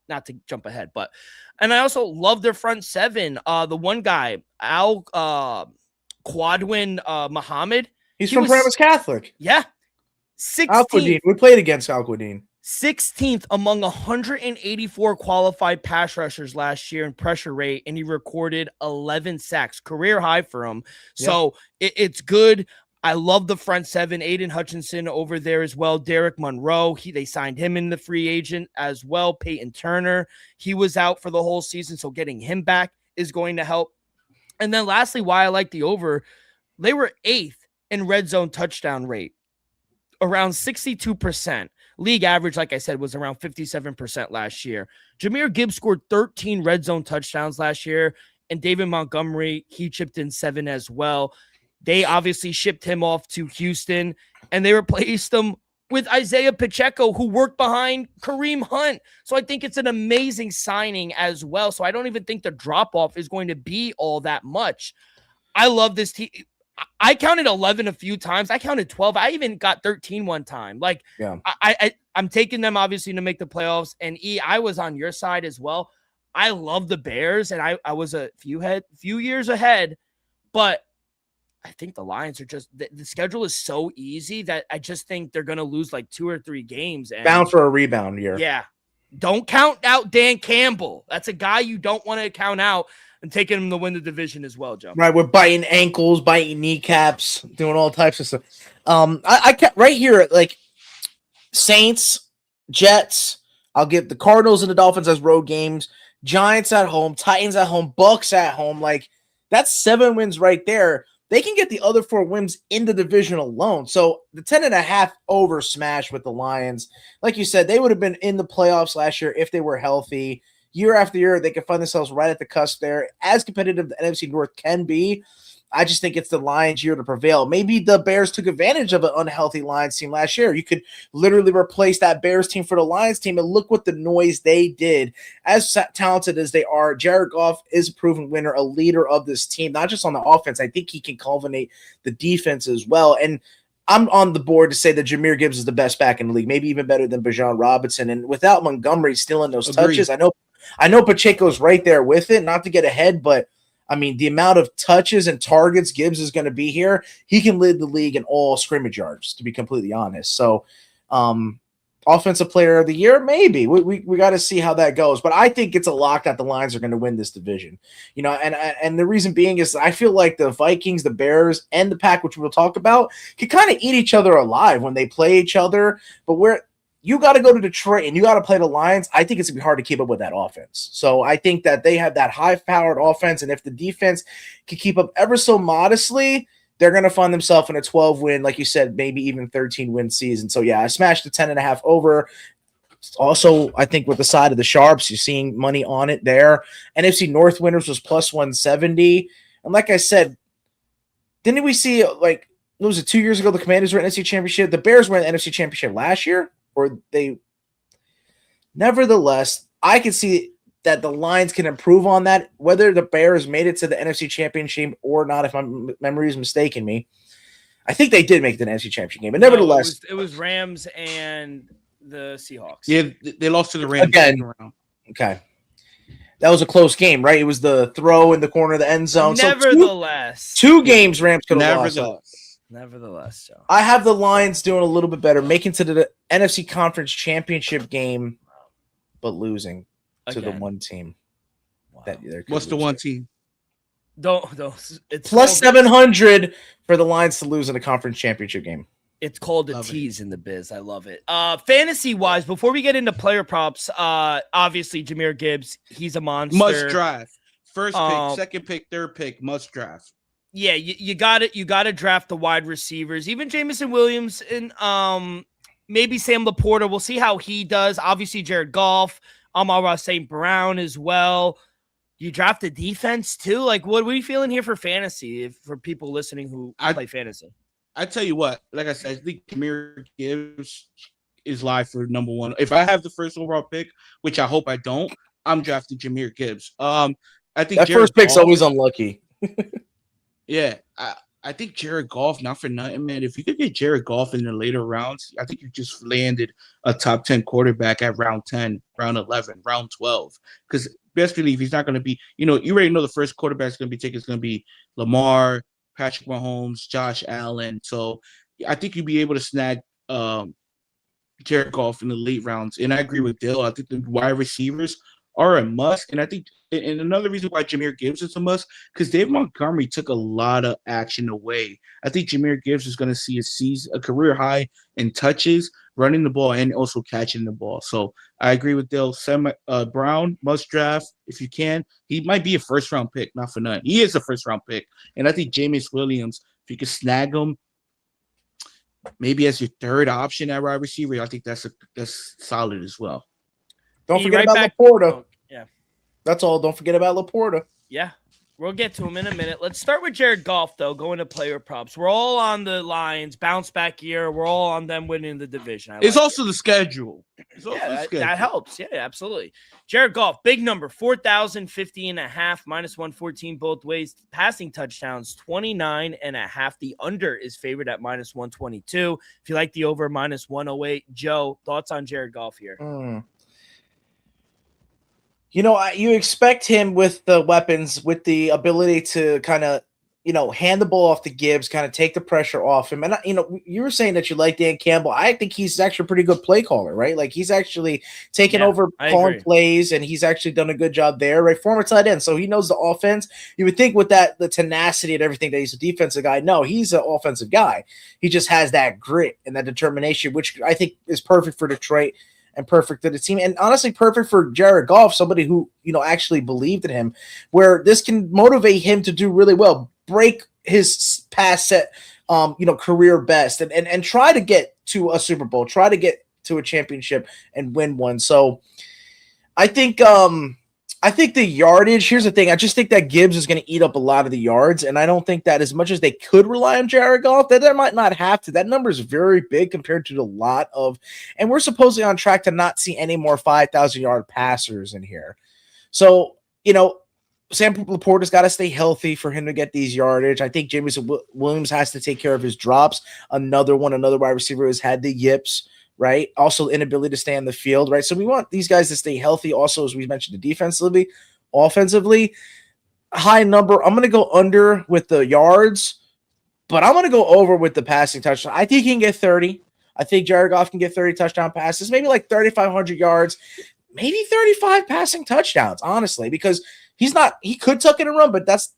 Not to jump ahead, and I also love their front seven. The one guy, Al Quadwin Muhammad. He's from Paramus Catholic. Yeah. 16th. We played against Al-Quadin. 16th among 184 qualified pass rushers last year in pressure rate, and he recorded 11 sacks, career high for him. So it's good. I love the front seven. Aiden Hutchinson over there as well. Derek Monroe, they signed him in the free agent as well. Peyton Turner, he was out for the whole season, so getting him back is going to help. And then lastly, why I like the over, they were 8th in red zone touchdown rate, around 62%. League average, like I said, was around 57% last year. Jahmyr Gibbs scored 13 red zone touchdowns last year, and David Montgomery, he chipped in 7 as well. They obviously shipped him off to Houston, and they replaced him with Isaiah Pacheco, who worked behind Kareem Hunt. So I think it's an amazing signing as well. So I don't even think the drop-off is going to be all that much. I love this team. I counted 11 a few times. I counted 12. I even got 13 one time. Like, yeah. I'm taking them, obviously, to make the playoffs. And, I was on your side as well. I love the Bears, and I was a few years ahead. But I think the Lions are just the schedule is so easy that I just think they're going to lose like 2 or 3 games. And bound for a rebound year. Yeah. Don't count out Dan Campbell. That's a guy you don't want to count out, and taking him to win the division as well, Joe. Right. We're biting ankles, biting kneecaps, doing all types of stuff. I kept right here, like Saints, Jets. I'll give the Cardinals and the Dolphins as road games, Giants at home, Titans at home, Bucks at home. Like, that's 7 wins right there. They can get the other 4 wins in the division alone. So the 10.5 over smash with the Lions, like you said, they would have been in the playoffs last year if they were healthy. Year after year, they can find themselves right at the cusp there. As competitive the NFC North can be, I just think it's the Lions' year to prevail. Maybe the Bears took advantage of an unhealthy Lions team last year. You could literally replace that Bears team for the Lions team, and look what the noise they did. As talented as they are, Jared Goff is a proven winner, a leader of this team, not just on the offense. I think he can culminate the defense as well. And I'm on the board to say that Jahmyr Gibbs is the best back in the league, maybe even better than Bijan Robinson. And without Montgomery stealing those touches, I know Pacheco's right there with it, not to get ahead, but I mean, the amount of touches and targets Gibbs is going to be here, he can lead the league in all scrimmage yards, to be completely honest. So, offensive player of the year, maybe. We got to see how that goes. But I think it's a lock that the Lions are going to win this division. You know, and the reason being is I feel like the Vikings, the Bears, and the Pack, which we'll talk about, can kind of eat each other alive when they play each other. But you got to go to Detroit and you got to play the Lions, I think it's going to be hard to keep up with that offense. So I think that they have that high-powered offense, and if the defense can keep up ever so modestly, they're going to find themselves in a 12-win, like you said, maybe even 13-win season. So, yeah, I smashed the 10.5 over. Also, I think with the side of the Sharps, you're seeing money on it there. NFC North winners was plus 170. And like I said, didn't we see, like, what was it, 2 years ago, the Commanders were in the NFC Championship? The Bears were in the NFC Championship last year? Or they, nevertheless, I can see that the Lions can improve on that. Whether the Bears made it to the NFC Championship or not, if my memory is mistaking me, I think they did make the NFC Championship game. But nevertheless, it was Rams and the Seahawks. Yeah, they lost to the Rams again. Okay, that was a close game, right? It was the throw in the corner of the end zone. Nevertheless, so two games Rams could have lost. Nevertheless, so I have the Lions doing a little bit better, making to the NFC Conference Championship game, but losing to the one team. Wow. What's the one team? Don't. It's plus 700 for the Lions to lose in the Conference Championship game. It's called a tease in the biz. I love it. Fantasy wise, before we get into player props, obviously Jahmyr Gibbs, he's a monster. Must draft. First pick, second pick, third pick, must draft. Yeah, you got it. You got to draft the wide receivers, even Jameson Williams and maybe Sam Laporta. We'll see how he does. Obviously, Jared Goff, Amon-Ra St. Brown as well. You draft the defense too. Like, what are you feeling here for fantasy? For people listening who play fantasy, I tell you what. Like I said, I think Jahmyr Gibbs is live for number one. If I have the first overall pick, which I hope I don't, I'm drafting Jahmyr Gibbs. I think that first pick's always unlucky. Yeah, I think Jared Goff, not for nothing, man. If you could get Jared Goff in the later rounds, I think you just landed a top 10 quarterback at round 10, round 11, round 12. Because best believe he's not going to be, you already know the first quarterback is going to be taken is going to be Lamar, Patrick Mahomes, Josh Allen. So I think you'd be able to snag Jared Goff in the late rounds. And I agree with Dill. I think the wide receivers are a must. And I think, and another reason why Jahmyr Gibbs is a must, because Dave Montgomery took a lot of action away. I think Jahmyr Gibbs is going to see a career high in touches, running the ball, and also catching the ball. So I agree with Dill. Brown must draft if you can. He might be a first-round pick, not for nothing. He is a first-round pick. And I think Jameis Williams, if you could snag him, maybe as your third option at wide receiver, I think that's solid as well. Don't forget about Laporta. Oh, yeah. That's all. Don't forget about Laporta. Yeah. We'll get to him in a minute. Let's start with Jared Goff, though, going to player props. We're all on the Lions, bounce back year. We're all on them winning the division. It's also the schedule. That helps. Yeah, absolutely. Jared Goff, big number, 4,050.5, minus 114 both ways. Passing touchdowns, 29.5. The under is favored at minus 122. If you like the over, minus 108. Joe, thoughts on Jared Goff here? You expect him with the weapons, with the ability to kind of, hand the ball off to Gibbs, kind of take the pressure off him. And, you were saying that you like Dan Campbell. I think he's actually a pretty good play caller, right? Like, he's actually taken over calling plays, and he's actually done a good job there, right? Former tight end, so he knows the offense. You would think with the tenacity and everything that he's a defensive guy. No, he's an offensive guy. He just has that grit and that determination, which I think is perfect for Detroit and perfect for the team, and honestly perfect for Jared Goff, somebody who actually believed in him, where this can motivate him to do really well, break his past set career best, and try to get to a Super Bowl, try to get to a championship and win one. So I think the yardage, here's the thing. I just think that Gibbs is going to eat up a lot of the yards, and I don't think that as much as they could rely on Jared Goff, that they might not have to. That number is very big compared to a lot of, and we're supposedly on track to not see any more 5,000-yard passers in here. So, Sam Laporta's got to stay healthy for him to get these yardage. I think James Williams has to take care of his drops. Another wide receiver has had the yips, right? Also, inability to stay on the field, right? So we want these guys to stay healthy. Also, as we mentioned, defensively, offensively, high number. I'm going to go under with the yards, but I'm going to go over with the passing touchdown. I think he can get 30. I think Jared Goff can get 30 touchdown passes, maybe like 3,500 yards, maybe 35 passing touchdowns, honestly, because he could tuck in and run, but that's,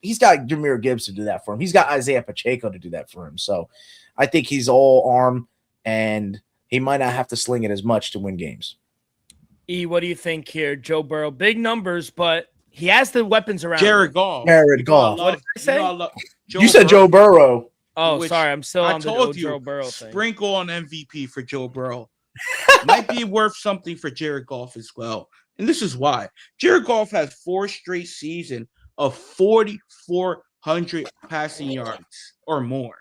he's got Jahmyr Gibbs to do that for him. He's got Isaiah Pacheco to do that for him. So I think he's all arm, and he might not have to sling it as much to win games. What do you think here? Joe Burrow, big numbers, but he has the weapons around. Jared Goff. What did I say? You said Joe Burrow. Oh, sorry. I'm still on the Joe Burrow thing. Sprinkle on MVP for Joe Burrow. Might be worth something for Jared Goff as well. And this is why. Jared Goff has 4 straight seasons of 4,400 passing yards or more.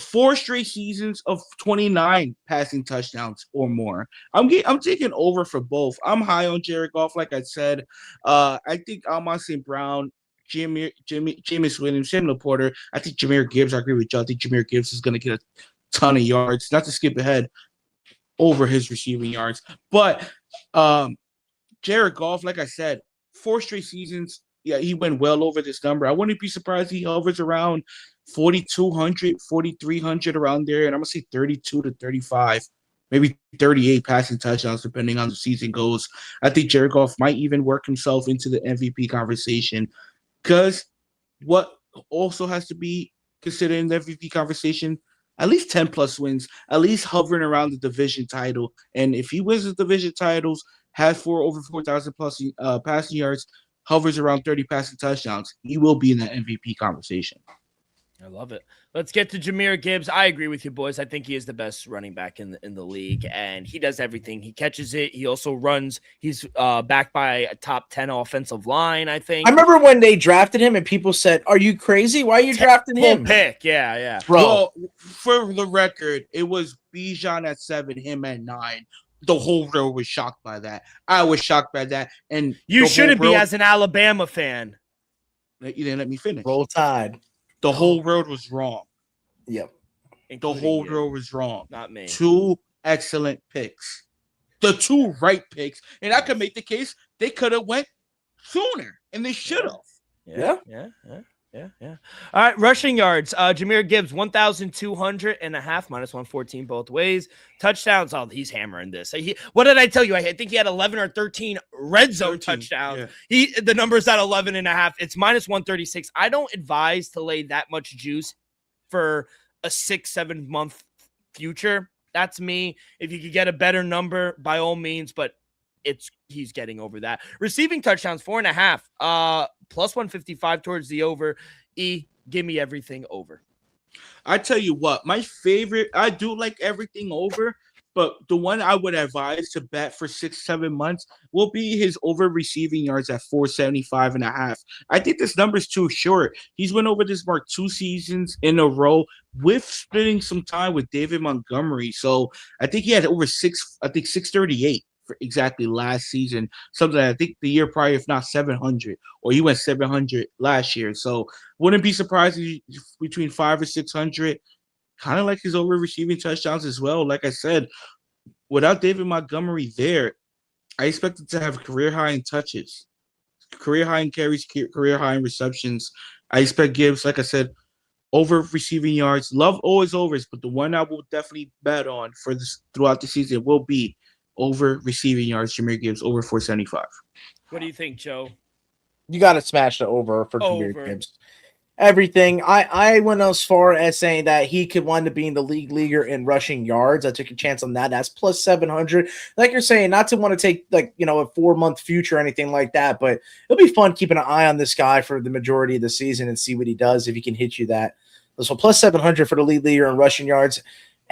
4 straight seasons of 29 passing touchdowns or more. I'm taking over for both. I'm high on Jared Goff, like I said. I think Amon St. Brown, Jameis Williams, Sam Laporta. I think Jahmyr Gibbs. I agree with Joe. I think Jahmyr Gibbs is going to get a ton of yards. Not to skip ahead over his receiving yards, but Jared Goff, like I said, 4 straight seasons. Yeah, he went well over this number. I wouldn't be surprised he hovers around 4,200, 4,300 around there, and I'm gonna say 32 to 35, maybe 38 passing touchdowns, depending on the season goes. I think Jared Goff might even work himself into the MVP conversation, because what also has to be considered in the MVP conversation, at least 10 plus wins, at least hovering around the division title. And if he wins the division titles, has over 4,000 plus passing yards, hovers around 30 passing touchdowns, he will be in that MVP conversation. I love it. Let's get to Jahmyr Gibbs. I agree with you, boys. I think he is the best running back in the league, and he does everything. He catches it. He also runs. He's backed by a top 10 offensive line, I think. I remember when they drafted him, and people said, "Are you crazy? Why are you drafting him?" Pick, yeah, bro. Well, for the record, it was Bijan at 7, him at 9. The whole world was shocked by that. I was shocked by that, and you shouldn't be as an Alabama fan. You didn't let me finish. Roll Tide. The whole world was wrong. Yep. The whole world was wrong. Not me. 2 excellent picks. The 2 right picks. And I could make the case they could have went sooner, and they should have. Yeah. All right, rushing yards. Jahmyr Gibbs, 1,200.5, minus 114 both ways. Touchdowns. Oh, he's hammering this. What did I tell you? I think he had 11 or 13 red zone touchdowns. Yeah. The number's at 11.5. It's minus 136. I don't advise to lay that much juice for a 6-7 month future. That's me. If you could get a better number, by all means, but he's getting over that. Receiving touchdowns, 4.5, plus 155 towards the over. Give me everything over. I tell you what, my favorite, I do like everything over, but the one I would advise to bet for 6-7 months will be his over receiving yards at 475.5. I think this number is too short. He's went over this mark 2 seasons in a row with splitting some time with David Montgomery. So I think he had over 638. Exactly last season, something I think the year prior, if not 700, or he went 700 last year. So wouldn't be surprised if between 500 or 600, kind of like his over receiving touchdowns as well. Like I said, without David Montgomery there, I expected to have career high in touches, career high in carries, career high in receptions. I expect Gibbs, like I said, over receiving yards. Love always overs, but the one I will definitely bet on for this throughout the season will be over receiving yards. Jahmyr Gibbs over 475. What do you think, Joe? You got to smash the over for Jahmyr Gibbs. Everything. I went as far as saying that he could wind up being the leader in rushing yards. I took a chance on that. That's plus 700. Like you're saying, not to want to take a 4-month future or anything like that, but it'll be fun keeping an eye on this guy for the majority of the season and see what he does if he can hit you that. So plus 700 for the leader in rushing yards.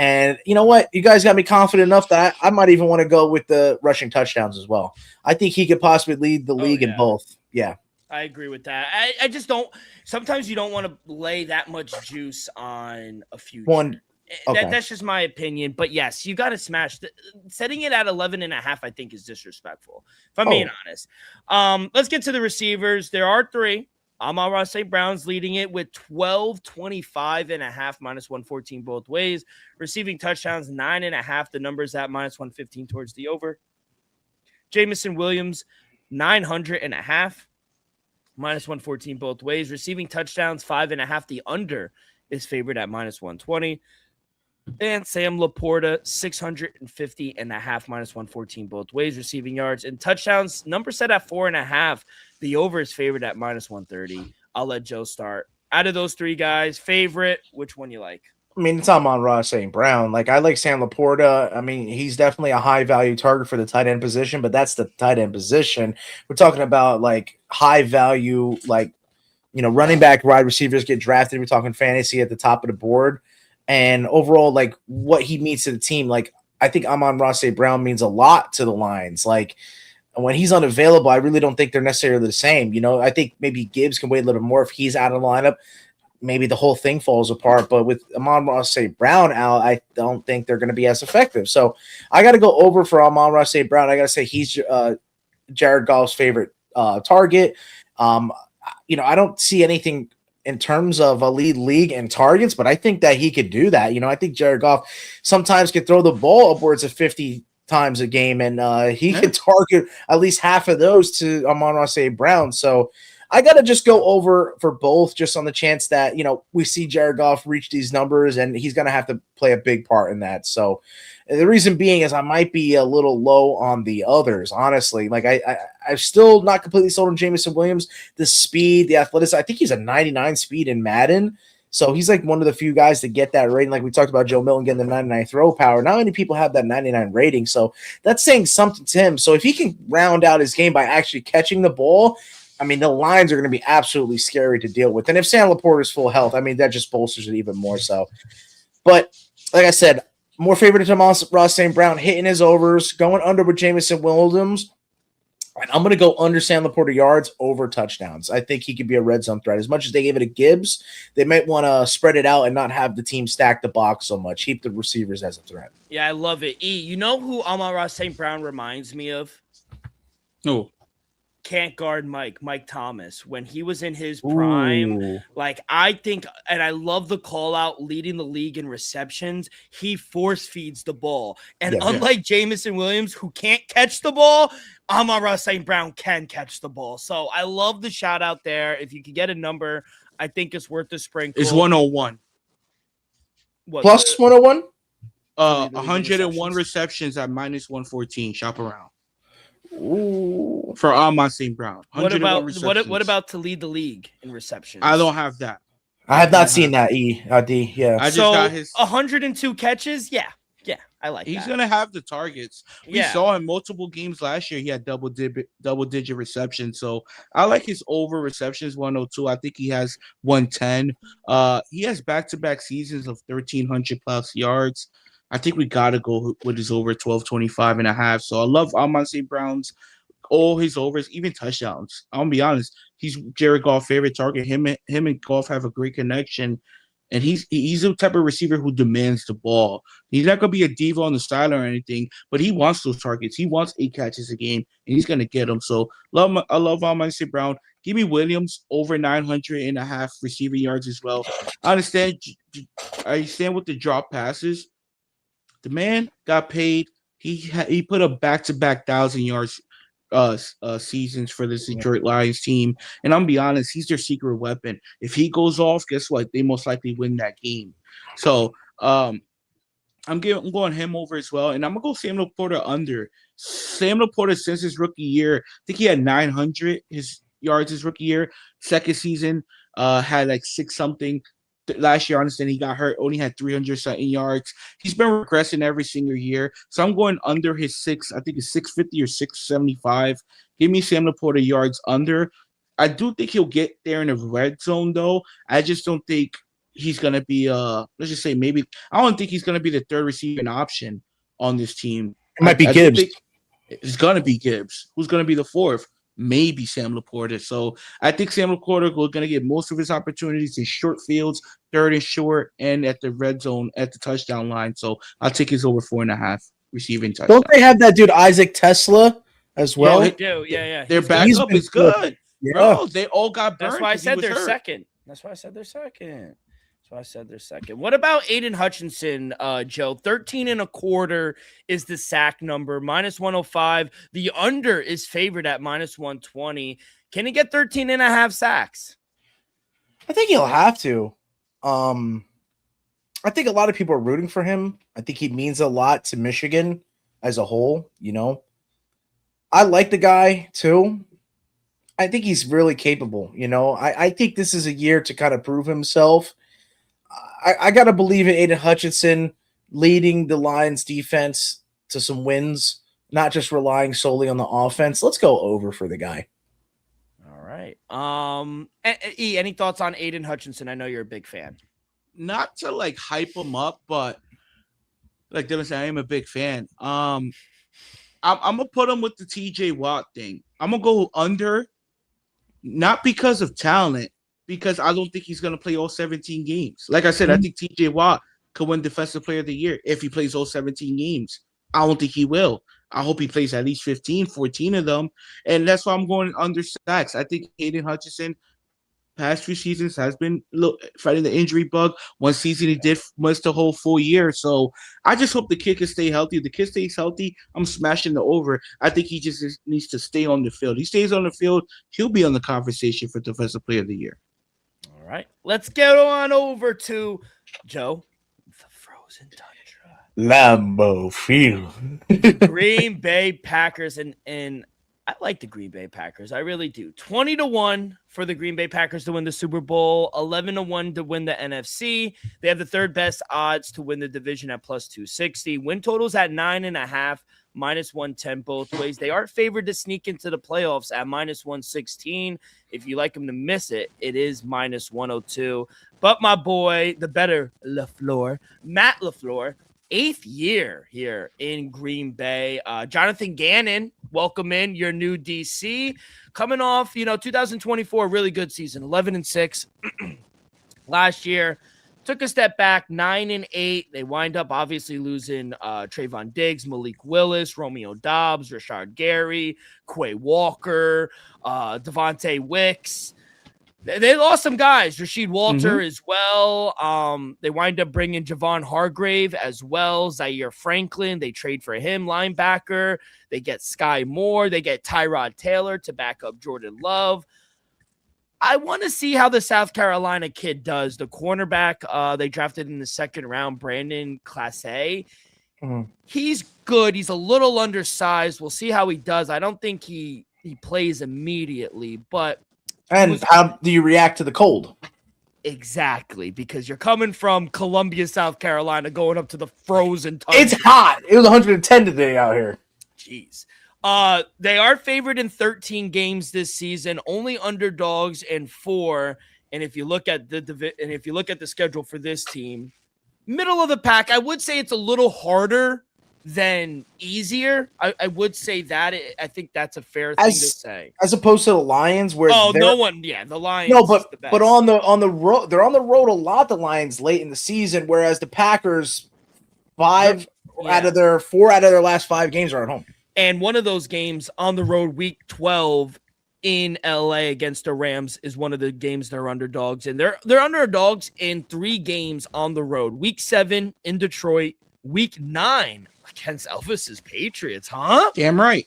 And you know what? You guys got me confident enough that I might even want to go with the rushing touchdowns as well. I think he could possibly lead the league in both. Yeah. I agree with that. I just don't – sometimes you don't want to lay that much juice on a future. That's just my opinion. But, yes, you got to smash – setting it at 11.5 I think is disrespectful, if I'm being honest. Let's get to the receivers. There are 3. Amon-Ra St. Brown's leading it with 1225.5, minus 114 both ways. Receiving touchdowns, 9.5. The number's at minus 115 towards the over. Jamison Williams, 900.5, minus 114 both ways. Receiving touchdowns, 5.5. The under is favored at minus 120. And Sam Laporta, 650.5, minus 114 both ways. Receiving yards and touchdowns, number set at 4.5. The over is favored at minus 130. I'll let Joe start. Out of those 3 guys, favorite, which one you like? I mean, it's Amon-Ra St. Brown. I like Sam Laporta. I mean, he's definitely a high-value target for the tight end position, but that's the tight end position. We're talking about, high-value, running back, wide receivers get drafted. We're talking fantasy at the top of the board. And overall, what he means to the team, I think Amon-Ra St. Brown means a lot to the Lions. When he's unavailable, I really don't think they're necessarily the same. I think maybe Gibbs can wait a little more. If he's out of the lineup, maybe the whole thing falls apart. But with Amon-Ra St. Brown out, I don't think they're going to be as effective. So I got to go over for Amon-Ra St. Brown. I got to say he's Jared Goff's favorite target. I don't see anything in terms of a league in targets, but I think that he could do that. I think Jared Goff sometimes can throw the ball upwards of 50 times a game, and he can target at least half of those to Amon-Ra St. Brown. So I got to just go over for both just on the chance that, we see Jared Goff reach these numbers, and he's going to have to play a big part in that. So the reason being is I might be a little low on the others, honestly. I'm still not completely sold on Jamison Williams. The speed, the athleticism, I think he's a 99 speed in Madden. So he's one of the few guys to get that rating. Like we talked about Joe Milton getting the 99 throw power. Not many people have that 99 rating. So that's saying something to him. So if he can round out his game by actually catching the ball, I mean, the lines are going to be absolutely scary to deal with. And if Sam Laporta is full health, I mean, that just bolsters it even more so. But like I said, more favorite to Amon-Ra St. Brown hitting his overs, going under with Jamison Williams. And I'm going to go under Sam Laporta yards over touchdowns. I think he could be a red zone threat. As much as they gave it to Gibbs, they might want to spread it out and not have the team stack the box so much. Keep the receivers as a threat. Yeah, I love it. You know who Amon-Ra St. Brown reminds me of? No. can't guard Mike Thomas when he was in his prime. Ooh. Like, I think, and I love the call out leading the league in receptions. He force feeds the ball. And Yeah. unlike Jamison Williams, who can't catch the ball, Amon-Ra St. Brown can catch the ball. So I love the shout out there. If you could get a number, I think it's worth the sprinkle. It's 101. What, Plus 101? 101 receptions at minus 114. Shop around. Ooh. For Amon St. Brown. What about receptions. what about to lead the league in receptions? I don't have that. I have not seen that, D. Yeah. I just So got his 102 catches. Yeah, I like He's that. gonna have the targets. We Yeah. saw in multiple games last year he had double digit receptions. So I like his over receptions 102. I think he has 110. He has back-to-back seasons of 1,300 plus yards. I think we gotta go with his over 1225 and a half. So I love Amon St. Brown's all his overs, even touchdowns. I'm gonna be honest. He's Jared Goff's favorite target. Him and Goff have a great connection. And he's the type of receiver who demands the ball. He's not going to be a diva on the sideline or anything, but he wants those targets. He wants 8 catches a game, and he's going to get them. So I love Amon St. Brown. Give me Williams over 900 and a half receiving yards as well. I understand with the drop passes. The man got paid. He put up back-to-back 1,000 yards seasons for this Detroit Lions team, and I'm gonna be honest, he's their secret weapon. If he goes off, guess what? They most likely win that game. So I'm going him over as well, and I'm gonna go Sam Laporta under. Sam Laporta since his rookie year, I think he had 900 yards his rookie year. Second season, had like 6 something. Last year, I understand he got hurt, only had 300 something yards. He's been regressing every single year. So I'm going under his 650 or 675. Give me Sam Laporta yards under. I do think he'll get there in the red zone, though. I just don't think he's going to be, let's just say maybe, I don't think he's going to be the third receiving option on this team. It might be Gibbs. It's going to be Gibbs. Who's going to be the fourth? Maybe Sam Laporta. So I think Sam Laporta is going to get most of his opportunities in short fields, third and short, and at the red zone at the touchdown line. So I'll take his over 4.5 receiving touchdown. Don't they have that dude Isaac Tesla as well? They do. Yeah. Their backup is good. Yeah. Bro, they all got burned. That's why I said they're second. What about Aiden Hutchinson, Joe? 13 and a quarter is the sack number, minus 105. The under is favored at minus 120. Can he get 13 and a half sacks? I think he'll have to. I think a lot of people are rooting for him. I think he means a lot to Michigan as a whole, you know. I like the guy too. I think he's really capable, you know. I think this is a year to kind of prove himself. I got to believe in Aiden Hutchinson leading the Lions defense to some wins, not just relying solely on the offense. Let's go over for the guy. All right. E, any thoughts on Aiden Hutchinson? I know you're a big fan. Not to like hype him up, but like Dylan said, I am a big fan. I'm gonna put him with the TJ Watt thing. I'm gonna go under, not because of talent, because I don't think he's going to play all 17 games. Like I said, I think TJ Watt could win Defensive Player of the Year if he plays all 17 games. I don't think he will. I hope he plays at least 15, 14 of them. And that's why I'm going under sacks. I think Aiden Hutchinson, past few seasons, has been fighting the injury bug. One season he did miss the whole full year. So I just hope the kid can stay healthy. If the kid stays healthy, I'm smashing the over. I think he just needs to stay on the field. He stays on the field, he'll be on the conversation for Defensive Player of the Year. All right, let's get on over to Joe, the frozen tundra, Lambeau Field, Green Bay Packers, and I like the Green Bay Packers. I really do. 20-1 for the Green Bay Packers to win the Super Bowl, 11-1 to win the NFC. They have the third best odds to win the division at plus 260. Win totals at 9.5, minus 110 both ways. They are favored to sneak into the playoffs at minus 116. If you like them to miss it, it is minus 102. But my boy, the better Matt LaFleur, 8th year here in Green Bay. Jonathan Gannon, welcome in your new DC. Coming off, 2024, really good season, 11-6. Last year, took a step back, 9-8. They wind up obviously losing Trayvon Diggs, Malik Willis, Romeo Dobbs, Rashard Gary, Quay Walker, Devontae Wicks. They lost some guys. Rasheed Walter as well. They wind up bringing Javon Hargrave as well. Zaire Franklin. They trade for him, linebacker. They get Sky Moore. They get Tyrod Taylor to back up Jordan Love. I want to see how the South Carolina kid does. The cornerback they drafted in the second round, Brandon Classe. He's good. He's a little undersized. We'll see how he does. I don't think he plays immediately, but and how do you react to the cold? Exactly, because you're coming from Columbia, South Carolina, going up to the frozen tundra. It's hot. It was 110 today out here. Jeez. They are favored in 13 games this season, only underdogs in 4. And if you look at the schedule for this team, middle of the pack, I would say it's a little harder than easier. I would say that. I think that's a fair thing to say. As opposed to the Lions, where the Lions. No, but on the road, they're on the road a lot. The Lions late in the season, whereas the Packers, 4 out of their last 5 games are at home. And one of those games on the road, week 12 in LA against the Rams, is one of the games they're underdogs. And they're underdogs in 3 games on the road. Week 7 in Detroit, week 9 against Elvis's Patriots, huh? Damn right.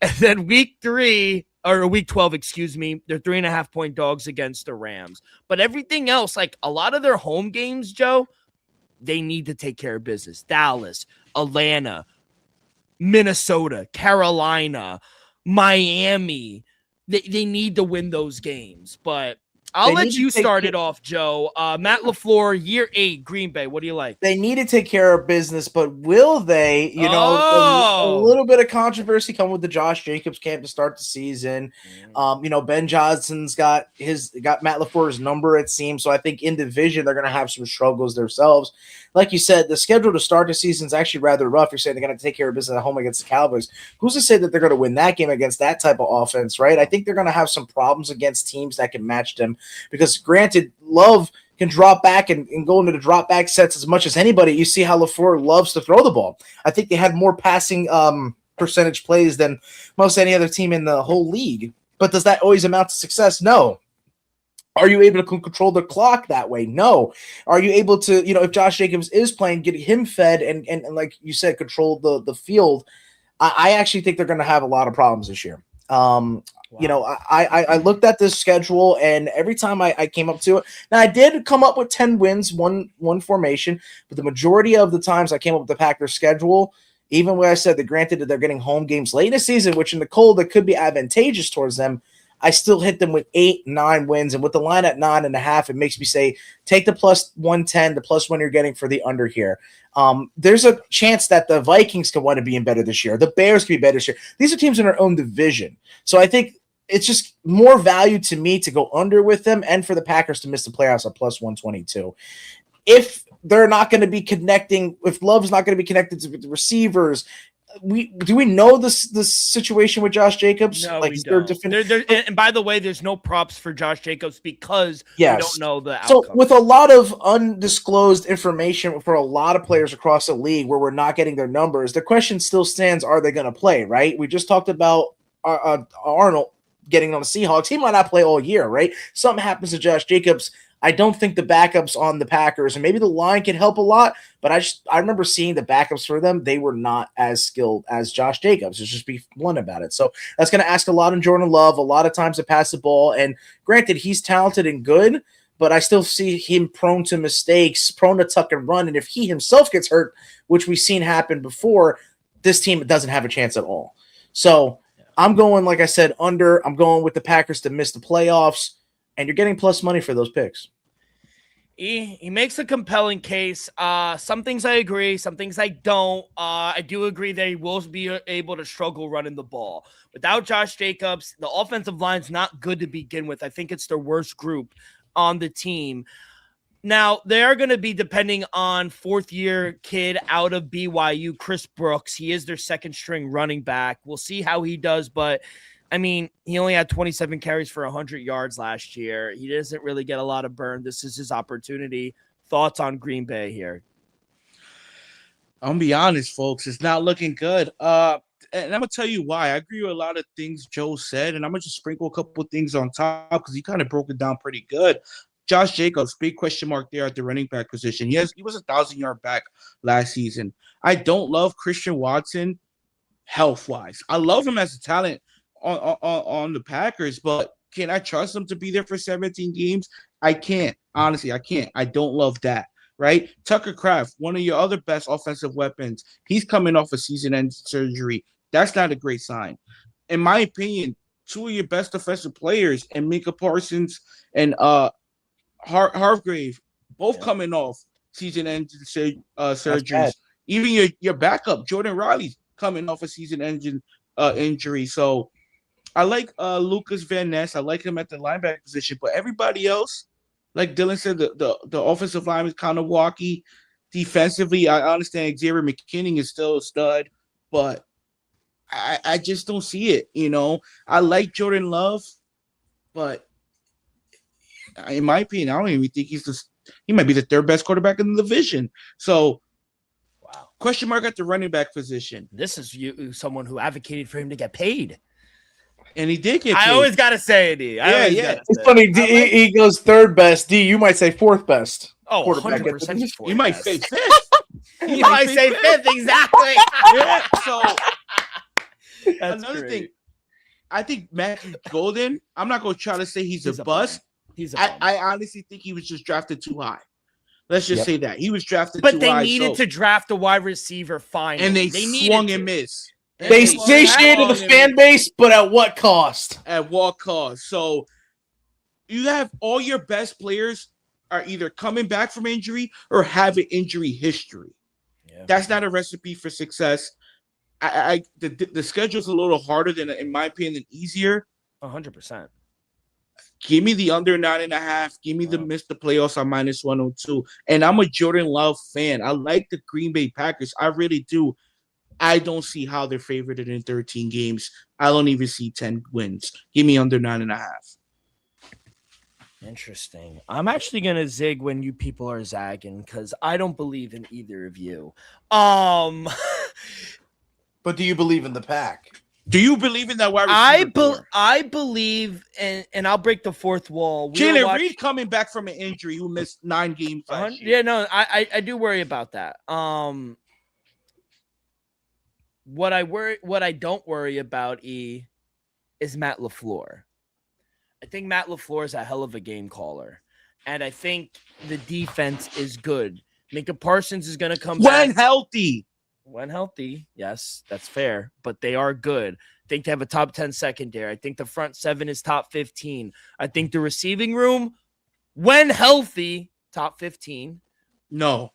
And then week 12, excuse me, they're 3.5-point dogs against the Rams. But everything else, like a lot of their home games, Joe, they need to take care of business. Dallas, Atlanta, Minnesota, Carolina, Miami. They need to win those games. But I'll let you start it off, Joe. Matt LaFleur, year 8, Green Bay. What do you like? They need to take care of business, but will they? A little bit of controversy come with the Josh Jacobs camp to start the season. Ben Johnson's got Matt LaFleur's number, it seems. So I think in division they're going to have some struggles themselves. Like you said, the schedule to start the season is actually rather rough. You're saying they're going to take care of business at home against the Cowboys. Who's to say that they're going to win that game against that type of offense, right? I think they're going to have some problems against teams that can match them. Because granted, Love can drop back and go into the drop back sets as much as anybody. You see how LaFleur loves to throw the ball. I think they had more passing percentage plays than most any other team in the whole league. But does that always amount to success? No. Are you able to control the clock that way? No. Are you able to, if Josh Jacobs is playing, get him fed and like you said, control the field? I actually think they're going to have a lot of problems this year. Wow. I looked at this schedule, and every time I came up to it, now I did come up with 10 wins, one formation, but the majority of the times I came up with the Packers schedule, even when I said that granted that they're getting home games late in the season, which in the cold that could be advantageous towards them, I still hit them with 8, 9 wins. And with the line at 9.5, it makes me say, take the plus 110, the plus 1 you're getting for the under here. There's a chance that the Vikings can want to be in better this year. The Bears can be better this year. These are teams in their own division. So I think it's just more value to me to go under with them and for the Packers to miss the playoffs at plus 122. If they're not going to be connecting, if Love's not going to be connected to the receivers, do we know this situation with Josh Jacobs? No, we don't. And by the way, there's no props for Josh Jacobs because we don't know the outcome. So with a lot of undisclosed information for a lot of players across the league where we're not getting their numbers, the question still stands, are they going to play, right? We just talked about Arnold getting on the Seahawks. He might not play all year, right? Something happens to Josh Jacobs. I don't think the backups on the Packers, and maybe the line can help a lot, but I remember seeing the backups for them. They were not as skilled as Josh Jacobs. Let's just be blunt about it. So that's going to ask a lot on Jordan Love, a lot of times to pass the ball. And granted, he's talented and good, but I still see him prone to mistakes, prone to tuck and run. And if he himself gets hurt, which we've seen happen before, this team doesn't have a chance at all. So I'm going, like I said, under. I'm going with the Packers to miss the playoffs, and you're getting plus money for those picks. He makes a compelling case. Some things I agree, some things I don't. I do agree they will be able to struggle running the ball. Without Josh Jacobs, the offensive line's not good to begin with. I think it's their worst group on the team. Now, they are going to be depending on fourth-year kid out of BYU, Chris Brooks. He is their second-string running back. We'll see how he does, but I mean, he only had 27 carries for 100 yards last year. He doesn't really get a lot of burn. This is his opportunity. Thoughts on Green Bay here? I'm gonna be honest, folks. It's not looking good. And I'm gonna tell you why. I agree with a lot of things Joe said, and I'm gonna just sprinkle a couple of things on top because he kind of broke it down pretty good. Josh Jacobs, big question mark there at the running back position. Yes, he was 1,000-yard back last season. I don't love Christian Watson health-wise. I love him as a talent on the Packers, but can I trust him to be there for 17 games? I can't. Honestly, I can't. I don't love that. Right? Tucker Kraft, one of your other best offensive weapons, he's coming off a season-end surgery. That's not a great sign. In my opinion, two of your best defensive players, and Micah Parsons and Hargrave, both coming off season-end surgeries. Even your backup, Jordan Riley's coming off a season-ending injury. So I like Lucas Van Ness. I like him at the linebacker position, but everybody else, like Dylan said, the offensive line is kind of walky. Defensively, I understand Xavier McKinney is still a stud, but I just don't see it. I like Jordan Love, but in my opinion, I don't even think he might be the third best quarterback in the division. So, wow, question mark at the running back position. This is someone who advocated for him to get paid. And he did get paid. I always got to say it, D. It's funny. D, he goes third best. D, you might say fourth best. Oh, 100%. You might say fifth. You might say fifth, exactly. Yeah, so That's another great. thing, I think Matthew Golden, I'm not going to try to say he's a bust. He's a bum. I honestly think he was just drafted too high. Let's just say that. He was drafted but too they high. needed to draft a wide receiver finally. And they swung and missed. They satiated the fan base, but at what cost? At what cost? So you have all your best players are either coming back from injury or have an injury history. Yeah. That's not a recipe for success. The schedule's a little harder than, in my opinion, easier. 100%. Give me the under 9.5. Give me the miss the playoffs on -102. And I'm a Jordan Love fan. I like the Green Bay Packers. I really do. I don't see how they're favored in 13 games. I don't even see 10 wins. Give me under 9.5. Interesting. I'm actually going to zig when you people are zagging because I don't believe in either of you. But do you believe in the pack? Do you believe in that wide receiver? I believe, and I'll break the fourth wall. Jalen Reed coming back from an injury who missed 9 games last year. Yeah, no, I do worry about that. What I don't worry about, is Matt LaFleur. I think Matt LaFleur is a hell of a game caller. And I think the defense is good. Micah Parsons is going to come back. When healthy, yes, that's fair. But they are good. I think they have a top 10 secondary. I think the front 7 is top 15. I think the receiving room, when healthy, top 15. No.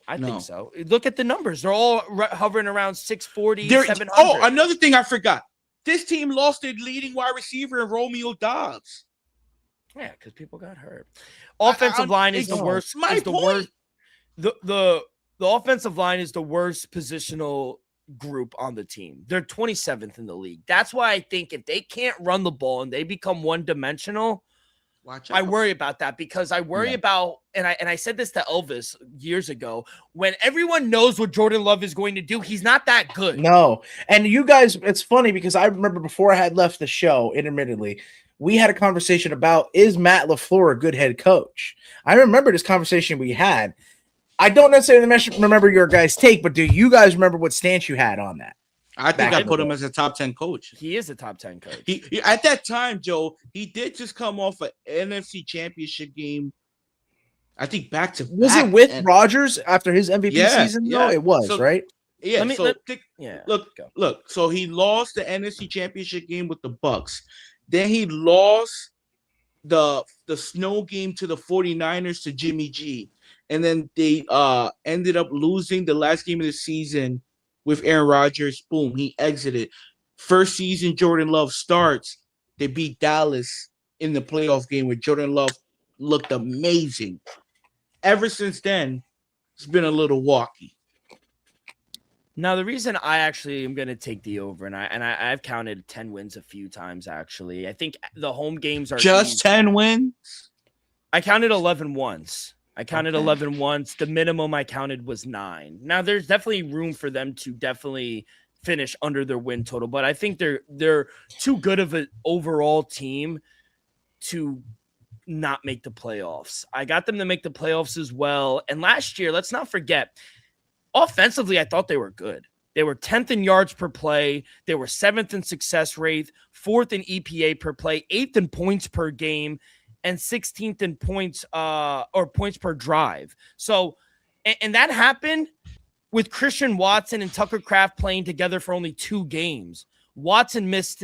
I think so. Look at the numbers. They're all hovering around 640, 700. Oh, another thing I forgot. This team lost their leading wide receiver in Romeo Dobbs. Yeah, because people got hurt. Offensive line is the worst. The offensive line is the worst positional group on the team. They're 27th in the league. That's why I think if they can't run the ball and they become one-dimensional, I worry about that because I worry about, and I said this to Elvis years ago, when everyone knows what Jordan Love is going to do, he's not that good. No. And you guys, it's funny because I remember before I had left the show, intermittently, we had a conversation about, is Matt LaFleur a good head coach? I remember this conversation we had. I don't necessarily remember your guys' take, but do you guys remember what stance you had on that? I think I put him as a top 10 coach. He is a top 10 coach. He at that time, Joe, he did just come off an NFC championship game. I think back to was it with Rodgers after his MVP season? No, it was right. Yeah. Look. So he lost the NFC championship game with the Bucks. Then he lost the snow game to the 49ers to Jimmy G. And then they ended up losing the last game of the season with Aaron Rodgers. Boom, he exited. First season Jordan Love starts. They beat Dallas in the playoff game where Jordan Love looked amazing. Ever since then, it's been a little walky. Now, the reason I actually am going to take the over, and I've counted 10 wins a few times, actually. I think the home games are just 10 wins. I counted 11 once. I counted 11 once. The minimum I counted was 9. Now, there's definitely room for them to definitely finish under their win total, but I think they're too good of an overall team to not make the playoffs. I got them to make the playoffs as well. And last year, let's not forget, offensively, I thought they were good. They were 10th in yards per play. They were 7th in success rate, 4th in EPA per play, 8th in points per game, and 16th in points or points per drive. So, and that happened with Christian Watson and Tucker Kraft playing together for only 2 games. Watson missed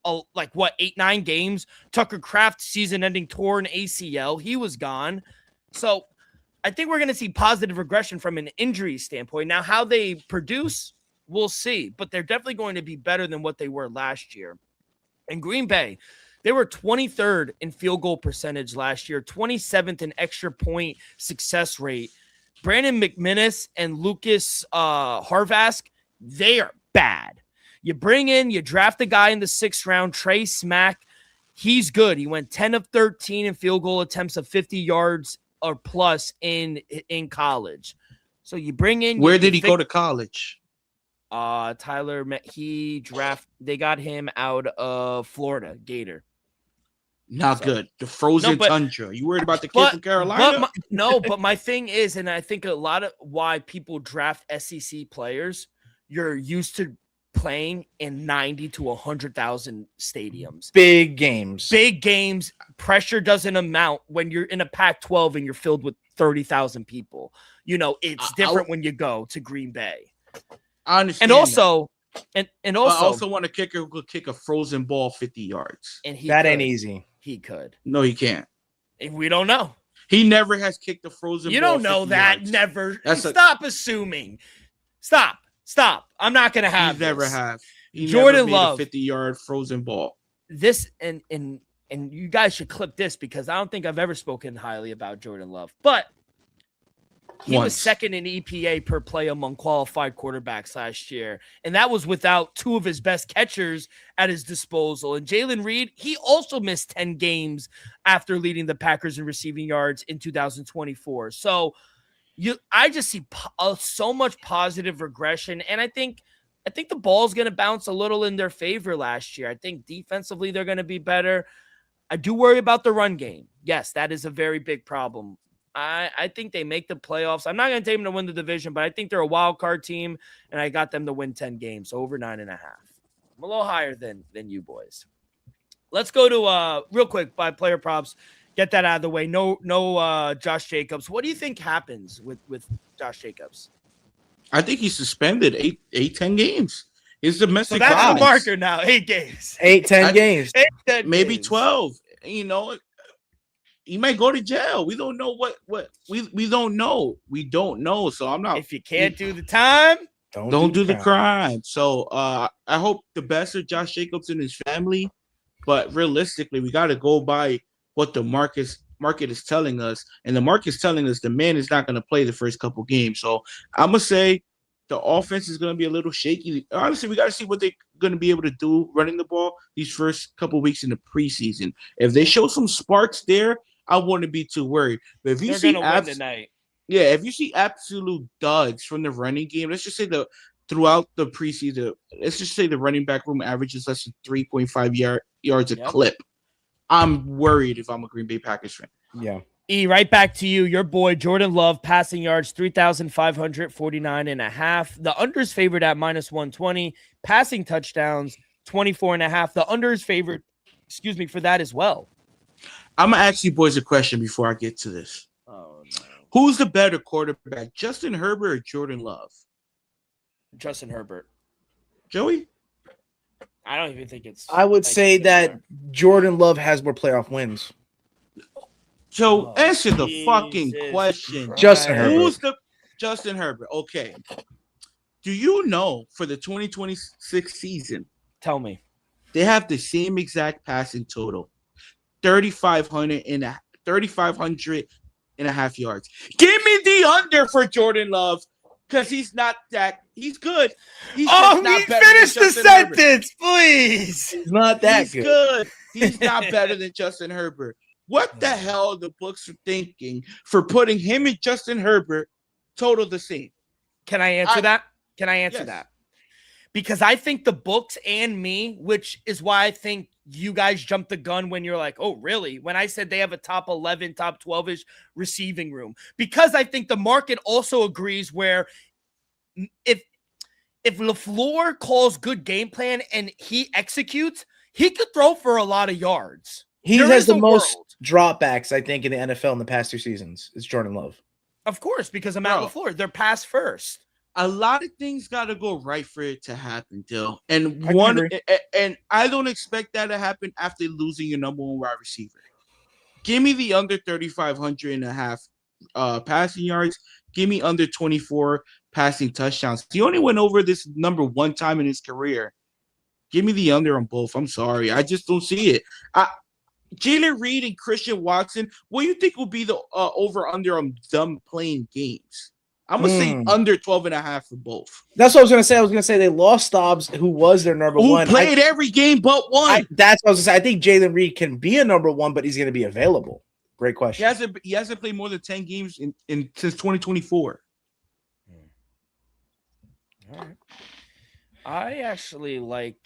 8-9 games. Tucker Kraft season-ending torn ACL. He was gone. So I think we're going to see positive regression from an injury standpoint. Now, how they produce, we'll see. But they're definitely going to be better than what they were last year. And Green Bay, they were 23rd in field goal percentage last year, 27th in extra point success rate. Brandon McManus and Lucas Harvask, they are bad. You draft a guy in the 6th round, Trey Smack. He's good. He went 10 of 13 in field goal attempts of 50 yards or plus in college. So you bring in. Where did he go to college? Tyler, they got him out of Florida, Gator. Not good. The frozen tundra. You worried about the kid from Carolina? But my thing is, and I think a lot of why people draft SEC players, you're used to playing in 90 to 100,000 stadiums. Big games. Pressure doesn't amount when you're in a Pac-12 and you're filled with 30,000 people. You know, it's different when you go to Green Bay. I understand. And also, I also want a kicker who could kick a frozen ball 50 yards. And ain't easy. He could. No, he can't. We don't know. He never has kicked a frozen ball. You don't know that. Yards. Never. Stop assuming. Stop. I'm not going to have He never have. He Jordan never Love. made a 50-yard frozen ball. This, and you guys should clip this because I don't think I've ever spoken highly about Jordan Love. But he was 2nd in EPA per play among qualified quarterbacks last year. And that was without 2 of his best catchers at his disposal. And Jalen Reed, he also missed 10 games after leading the Packers in receiving yards in 2024. So I just see so much positive regression. And I think the ball's going to bounce a little in their favor last year. I think defensively they're going to be better. I do worry about the run game. Yes, that is a very big problem. I think they make the playoffs. I'm not going to take them to win the division, but I think they're a wild card team, and I got them to win 10 games, so over 9.5. I'm a little higher than you boys. Let's go to real quick by player props. Get that out of the way. No Josh Jacobs. What do you think happens with Josh Jacobs? I think he's suspended 10 games. His domestic. So that's the marker now. 8 games. 10 games. 10 maybe games. 12. You know, he might go to jail. We don't know what we don't know. We don't know. So I'm not. If you can't do the time, don't do the crime. So I hope the best of Josh Jacobs and his family. But realistically, we got to go by what the market is telling us, and the market is telling us the man is not going to play the first couple games. So I'm gonna say the offense is going to be a little shaky. Honestly, we got to see what they're going to be able to do running the ball these first couple weeks in the preseason. If they show some sparks there, I wouldn't be too worried. But if you see win tonight. Yeah, if you see absolute duds from the running game, let's just say throughout the preseason, let's just say the running back room averages less than 3.5 yards a clip. I'm worried if I'm a Green Bay Packers fan. Yeah. Right back to you. Your boy, Jordan Love, passing yards, 3,549.5. The under is favored at -120. Passing touchdowns, 24.5. The under is favored, for that as well. I'm going to ask you boys a question before I get to this. Oh, no. Who's the better quarterback, Justin Herbert or Jordan Love? Justin Herbert. Joey? I don't even think it's... I would say that Jordan Love has more playoff wins. So answer the fucking question. Christ. Justin Herbert. Who's the Justin Herbert? Okay. Do you know for the 2026 season, Tell me. they have the same exact passing total, 3,500 and a half yards. Give me the under for Jordan Love because he's not that. He's good. He's just not better finish than the Justin Herbert. sentence, please. He's not that He's good. He's not better than Justin Herbert. What the hell the books are thinking for putting him and Justin Herbert total the same? Can I answer that? Can I answer Yes. that? Because I think the books and me, which is why I think you guys jumped the gun when you're like, oh, really? When I said they have a top 11, top 12-ish receiving room. Because I think the market also agrees where if LaFleur calls good game plan and he executes, he could throw for a lot of yards. He There has is the a most world. dropbacks, I think, in the NFL in the past 2 seasons. It's Jordan Love. Of course, because of Matt LaFleur. They're pass first. A lot of things got to go right for it to happen, Dill. And I don't expect that to happen after losing your number one wide receiver. Give me the under 3,500 and a half passing yards. Give me under 24 passing touchdowns. He only went over this number one time in his career. Give me the under on both. I'm sorry. I just don't see it. Jalen Reed and Christian Watson, what do you think will be the over-under on them playing games? I'm going to say under 12.5 for both. That's what I was going to say. I was going to say they lost Dobbs, who was their number one. Who played every game but one. That's what I was going to say. I think Jalen Reed can be a number one, but he's going to be available. Great question. He hasn't played more than 10 games since 2024. All right. I actually like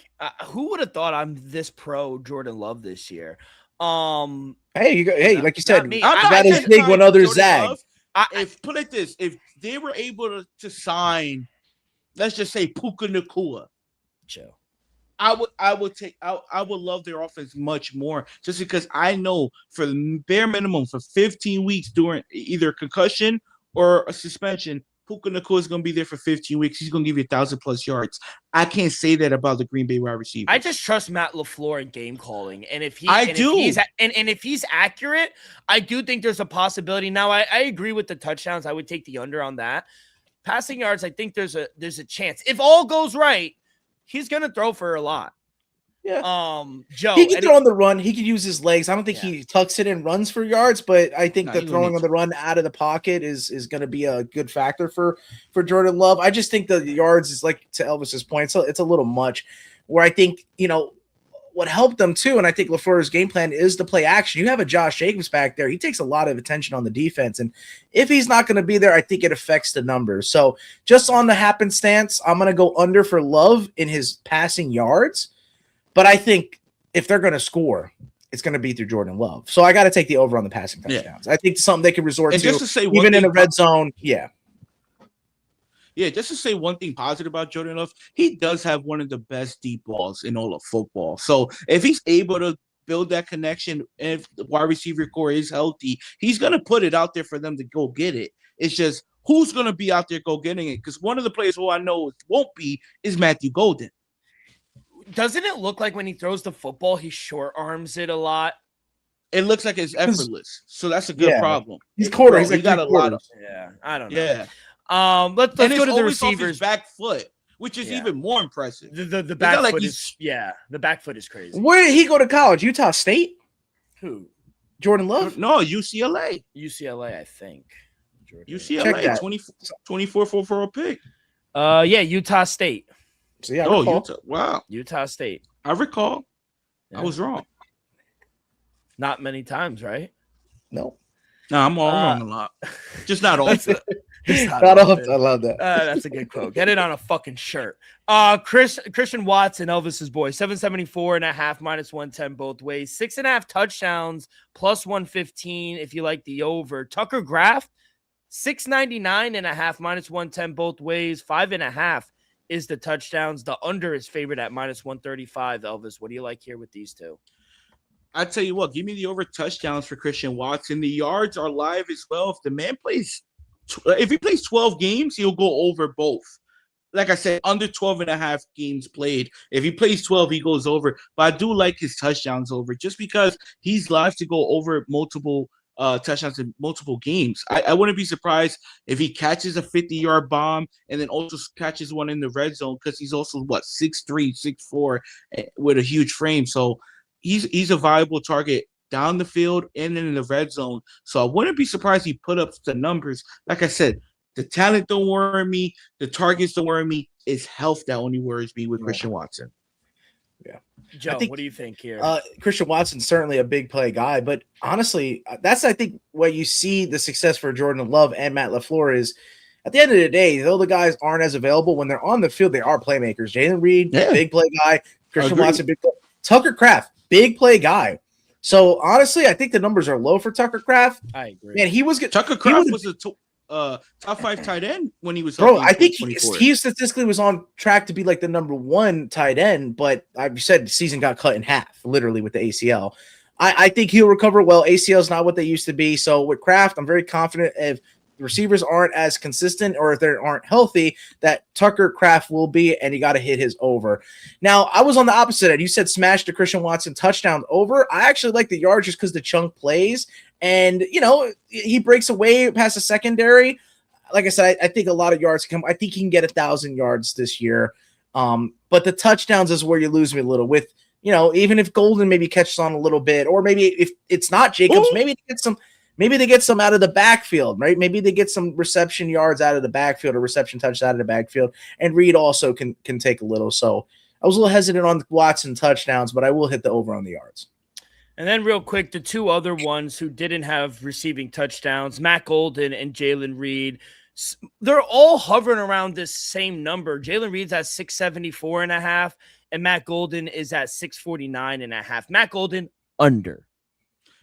who would have thought I'm this pro Jordan Love this year? Hey, like you said, me. you got his big one other zag. Put it this, if they were able to sign, let's just say Puka Nacua, Joe, I would love their offense much more, just because I know for the bare minimum for 15 weeks during either concussion or a suspension, Puka Nacua is going to be there for 15 weeks. He's going to give you 1,000+ yards. I can't say that about the Green Bay wide receiver. I just trust Matt LaFleur in game calling, and if he's accurate, I do think there's a possibility. Now, I agree with the touchdowns. I would take the under on that. Passing yards, I think there's a chance. If all goes right, he's going to throw for a lot. Yeah. Joe, he can throw on the run. He can use his legs. I don't think he tucks it and runs for yards, but I think that throwing on the run out of the pocket is going to be a good factor for Jordan Love. I just think the yards is, like to Elvis's point, so it's a little much. Where I think what helped them too, and I think LaFleur's game plan is to play action. You have a Josh Jacobs back there. He takes a lot of attention on the defense, and if he's not going to be there, I think it affects the numbers. So just on the happenstance, I'm going to go under for Love in his passing yards. But I think if they're going to score, it's going to be through Jordan Love. So I got to take the over on the passing touchdowns. I think it's something they can resort to, just to say even in the red zone. Yeah, just to say one thing positive about Jordan Love, he does have one of the best deep balls in all of football. So if he's able to build that connection, and if the wide receiver core is healthy, he's going to put it out there for them to go get it. It's just who's going to be out there go getting it? Because one of the players who I know won't be is Matthew Golden. Doesn't it look like when he throws the football, he short arms it a lot? It looks like it's effortless, so that's a good problem. He's quarter. He's got a lot of. Yeah, I don't know. Yeah. Let's go to the receivers. Off his back foot, which is even more impressive. The back foot is the back foot is crazy. Where did he go to college? Utah State? Who? Jordan Love? No, UCLA. UCLA, I think. UCLA, 24 4 pick. Utah State. So yeah, Utah. Wow. Utah State. I recall. Yeah. I was wrong. Not many times, right? No. No, I'm all wrong a lot. Just not often. Not often. I love that. That's a good quote. Get it on a fucking shirt. Christian Watson, Elvis's boy, 774.5 minus 110 both ways. 6.5 touchdowns plus 115 if you like the over. Tucker Graft, 699.5 minus 110 both ways. 5.5 is the touchdowns. The under is favored at minus 135. Elvis, what do you like here with these two? I tell you what, give me the over touchdowns for Christian Watson. The yards are live as well. If the man plays, if he plays 12 games, he'll go over both. Like I said, under 12.5 games played. If he plays 12, he goes over. But I do like his touchdowns over just because he's live to go over multiple touchdowns in multiple games. I wouldn't be surprised if he catches a 50-yard bomb and then also catches one in the red zone because he's also 6'3", 6'4", with a huge frame. So he's a viable target down the field and in the red zone. So I wouldn't be surprised he put up the numbers. Like I said, the talent don't worry me. The targets don't worry me. It's health that only worries me with Christian Watson. Yeah. Joe, think, what do you think here? Christian Watson's certainly a big play guy, but honestly, that's I think where you see the success for Jordan Love and Matt LaFleur is at the end of the day, though the guys aren't as available when they're on the field, they are playmakers. Jalen Reed, big play guy. Christian Watson, big play. Tucker Kraft, big play guy. So honestly, I think the numbers are low for Tucker Kraft. I agree. Man, he was good. Tucker Kraft was a top 5 tight end when he was. Bro, I think he statistically was on track to be like the number 1 tight end, but I've said the season got cut in half, literally with the ACL. I think he'll recover well. ACL is not what they used to be. So with Kraft, I'm very confident if the receivers aren't as consistent or if they aren't healthy, that Tucker Kraft will be, and you got to hit his over. Now, I was on the opposite end. You said smash the Christian Watson touchdown over. I actually like the yards just because the chunk plays. And, he breaks away past the secondary. Like I said, I think a lot of yards come. I think he can get 1,000 yards this year. But the touchdowns is where you lose me a little with, even if Golden maybe catches on a little bit, or maybe if it's not Jacobs, maybe they get some out of the backfield, right? Maybe they get some reception yards out of the backfield or reception touches out of the backfield. And Reed also can take a little. So I was a little hesitant on Watson touchdowns, but I will hit the over on the yards. And then real quick, the two other ones who didn't have receiving touchdowns, Matt Golden and Jalen Reed, they're all hovering around this same number. Jalen Reed's at 674.5, and Matt Golden is at 649.5. Matt Golden under.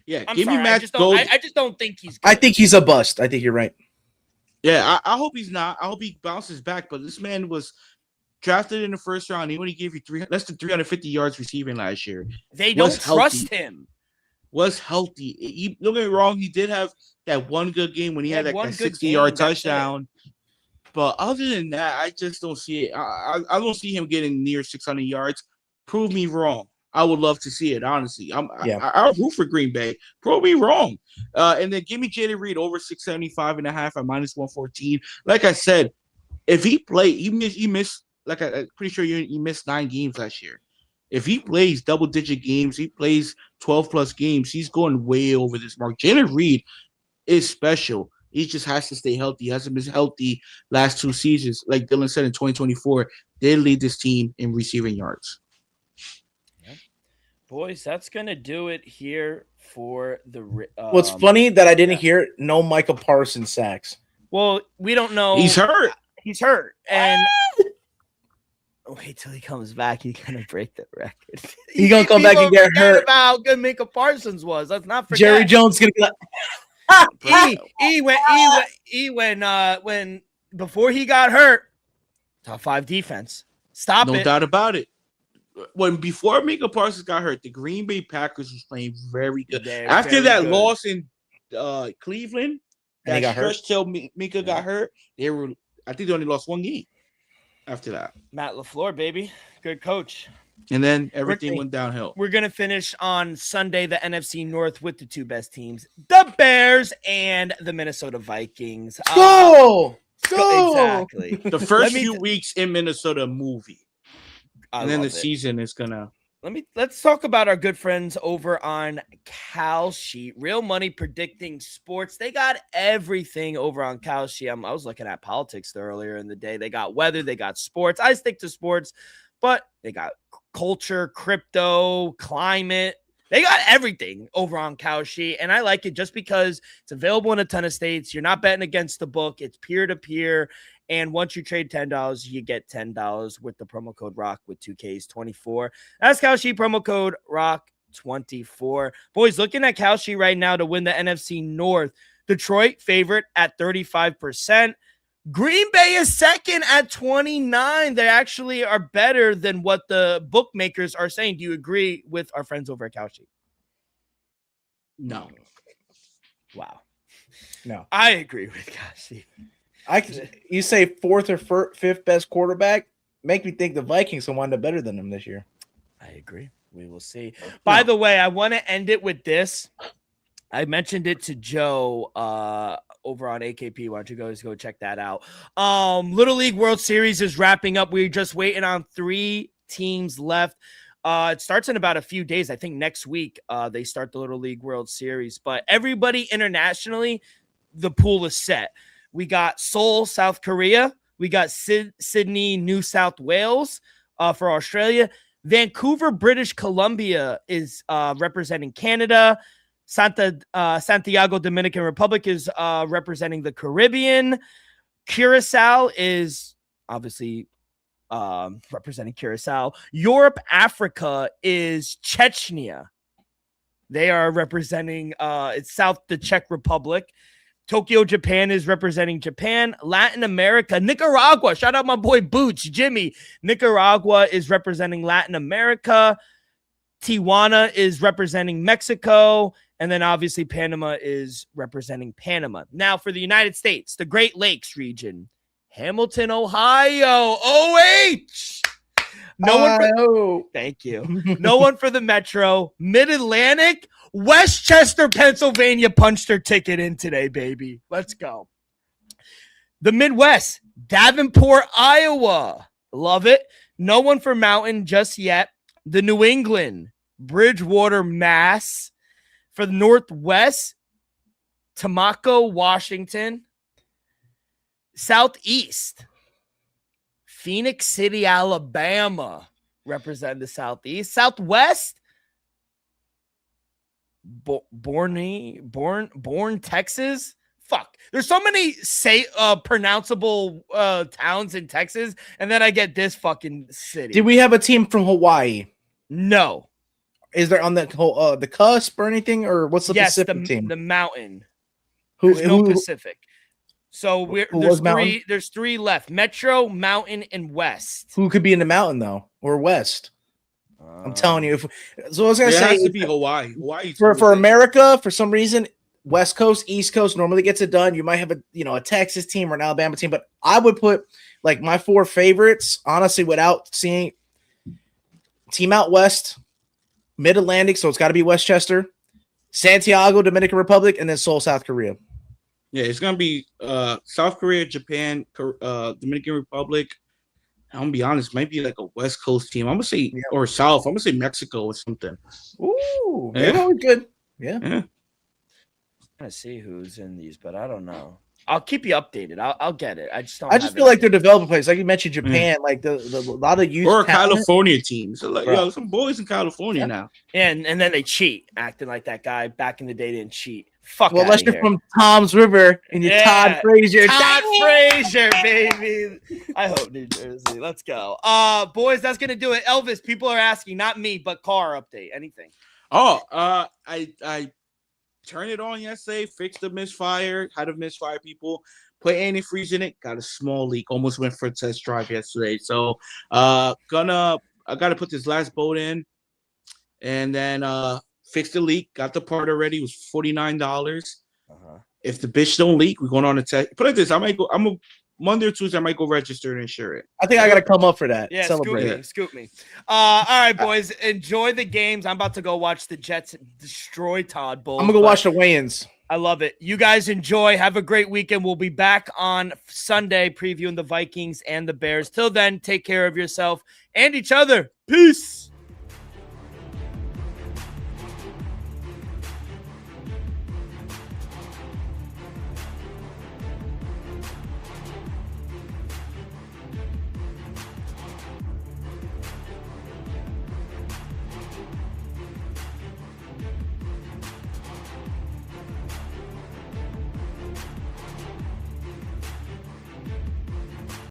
Yeah, me Matt Golden. I just don't think he's good. I think he's a bust. I think you're right. Yeah, I hope he's not. I hope he bounces back. But this man was drafted in the first round. He only gave you less than 350 yards receiving last year. They don't trust him. Was healthy. Don't get me wrong. He did have that one good game when he had that 60-yard touchdown. But other than that, I just don't see it. I don't see him getting near 600 yards. Prove me wrong. I would love to see it, honestly. I'll root for Green Bay. Prove me wrong. And then give me Jalen Reed over 675.5 at -114. Like I said, if he played, he missed. Like I'm pretty sure he missed 9 games last year. If he plays double-digit games, he plays 12-plus games, he's going way over this mark. Jalen Reed is special. He just has to stay healthy. He hasn't been healthy last 2 seasons. Like Dylan said, in 2024, did lead this team in receiving yards. Yeah. Boys, that's going to do it here for the What's funny that I didn't hear, no Micah Parsons sacks. Well, we don't know. He's hurt. And wait till he comes back. He's gonna break the record. He's gonna come back and get hurt. About how good Micah Parsons was. Let's not forget. Jerry Jones gonna be like, when before he got hurt, top 5 defense. Stop it. No doubt about it. Before Micah Parsons got hurt, the Green Bay Packers was playing very good. After that loss in Cleveland, that stretch till Micah got hurt, I think they only lost 1 game. After that, Matt LaFleur, baby, good coach. And then everything went downhill. We're going to finish on Sunday, the NFC North, with the 2 best teams, the Bears and the Minnesota Vikings. Go! Exactly. The first few weeks in Minnesota movie. And then the season is going to. Let's talk about our good friends over on Kalshi, real money predicting sports. They got everything over on Kalshi. I was looking at politics earlier in the day. They got weather, they got sports. I stick to sports, but they got culture, crypto, climate. They got everything over on Kalshi, and I like it just because it's available in a ton of states. You're not betting against the book. It's peer-to-peer. And once you trade $10, you get $10 with the promo code ROCK with 2Ks 24. That's Kalshi, promo code ROCK24. Boys, looking at Kalshi right now to win the NFC North. Detroit favorite at 35%. Green Bay is second at 29. They actually are better than what the bookmakers are saying. Do you agree with our friends over at Kalshi? No. Wow. No. I agree with Kalshi. You say 4th or 5th best quarterback? Make me think the Vikings will wind up better than them this year. I agree. We will see. By the way, I want to end it with this. I mentioned it to Joe over on AKP. Why don't you guys go check that out? Little League World Series is wrapping up. We're just waiting on 3 teams left. It starts in about a few days. I think next week they start the Little League World Series. But everybody internationally, the pool is set. We got Seoul, South Korea. We got Sydney, New South Wales for Australia. Vancouver, British Columbia is representing Canada. Santiago, Dominican Republic is representing the Caribbean. Curacao is obviously representing Curacao. Europe, Africa is Chechnya. They are representing it's the Czech Republic. Tokyo, Japan is representing Japan. Latin America, Nicaragua. Shout out my boy Boots, Jimmy. Nicaragua is representing Latin America. Tijuana is representing Mexico. And then obviously Panama is representing Panama. Now for the United States, the Great Lakes region, Hamilton, Ohio, OH. Thank you. No one for the Metro. Mid-Atlantic, Westchester, Pennsylvania punched their ticket in today, baby. Let's go. The Midwest, Davenport, Iowa. Love it. No one for Mountain just yet. The New England, Bridgewater, Mass. For the Northwest, Tamako, Washington. Southeast, Phoenix City, Alabama, represent the Southeast. Southwest, Born, Texas. Fuck. There's so many pronounceable towns in Texas, and then I get this fucking city. Did we have a team from Hawaii? No. Is there on the whole the cusp or anything, or what's the Pacific team? The Mountain. There's no Pacific. So there's three left: Metro, Mountain, and West. Who could be in the Mountain though, or West? I'm telling you. So I was gonna say, it has to be Hawaii. Hawaii for America, for some reason, West Coast, East Coast normally gets it done. You might have a Texas team or an Alabama team, but I would put like my four favorites, honestly, without seeing team out West, Mid-Atlantic, so it's got to be Westchester, Santiago, Dominican Republic, and then Seoul, South Korea. Yeah, it's gonna be South Korea, Japan, Dominican Republic. I'm gonna be honest, might be like a West Coast team. I'm gonna say or South. I'm gonna say Mexico or something. Ooh, yeah, good. Yeah. I'm gonna see who's in these, but I don't know. I'll keep you updated. I'll get it. I just feel like they're developing players. Like you mentioned, Japan, like the lot of youth or talent. California teams. So like some boys in California now. And then they cheat, acting like that guy back in the day didn't cheat. Fuck. Well, unless you're from Tom's River and you're Todd Frazier. Todd Frazier, baby. I hope New Jersey. Let's go. Boys, that's gonna do it. Elvis, people are asking, not me, but car update. Anything? Oh, I turned it on yesterday, fixed the misfire, had a misfire people, put antifreeze in it, got a small leak, almost went for a test drive yesterday. So I gotta put this last bolt in and then fixed the leak, got the part already. It was $49. If the bitch don't leak, we're going on a test. Put it this, I'm a Monday or Tuesday, I might go register and insure it. I think I gotta come up for that. Yeah, scoop me. All right, boys. Enjoy the games. I'm about to go watch the Jets destroy Todd Bowles. I'm gonna go watch the weigh-ins. I love it. You guys enjoy. Have a great weekend. We'll be back on Sunday previewing the Vikings and the Bears. Till then, take care of yourself and each other. Peace.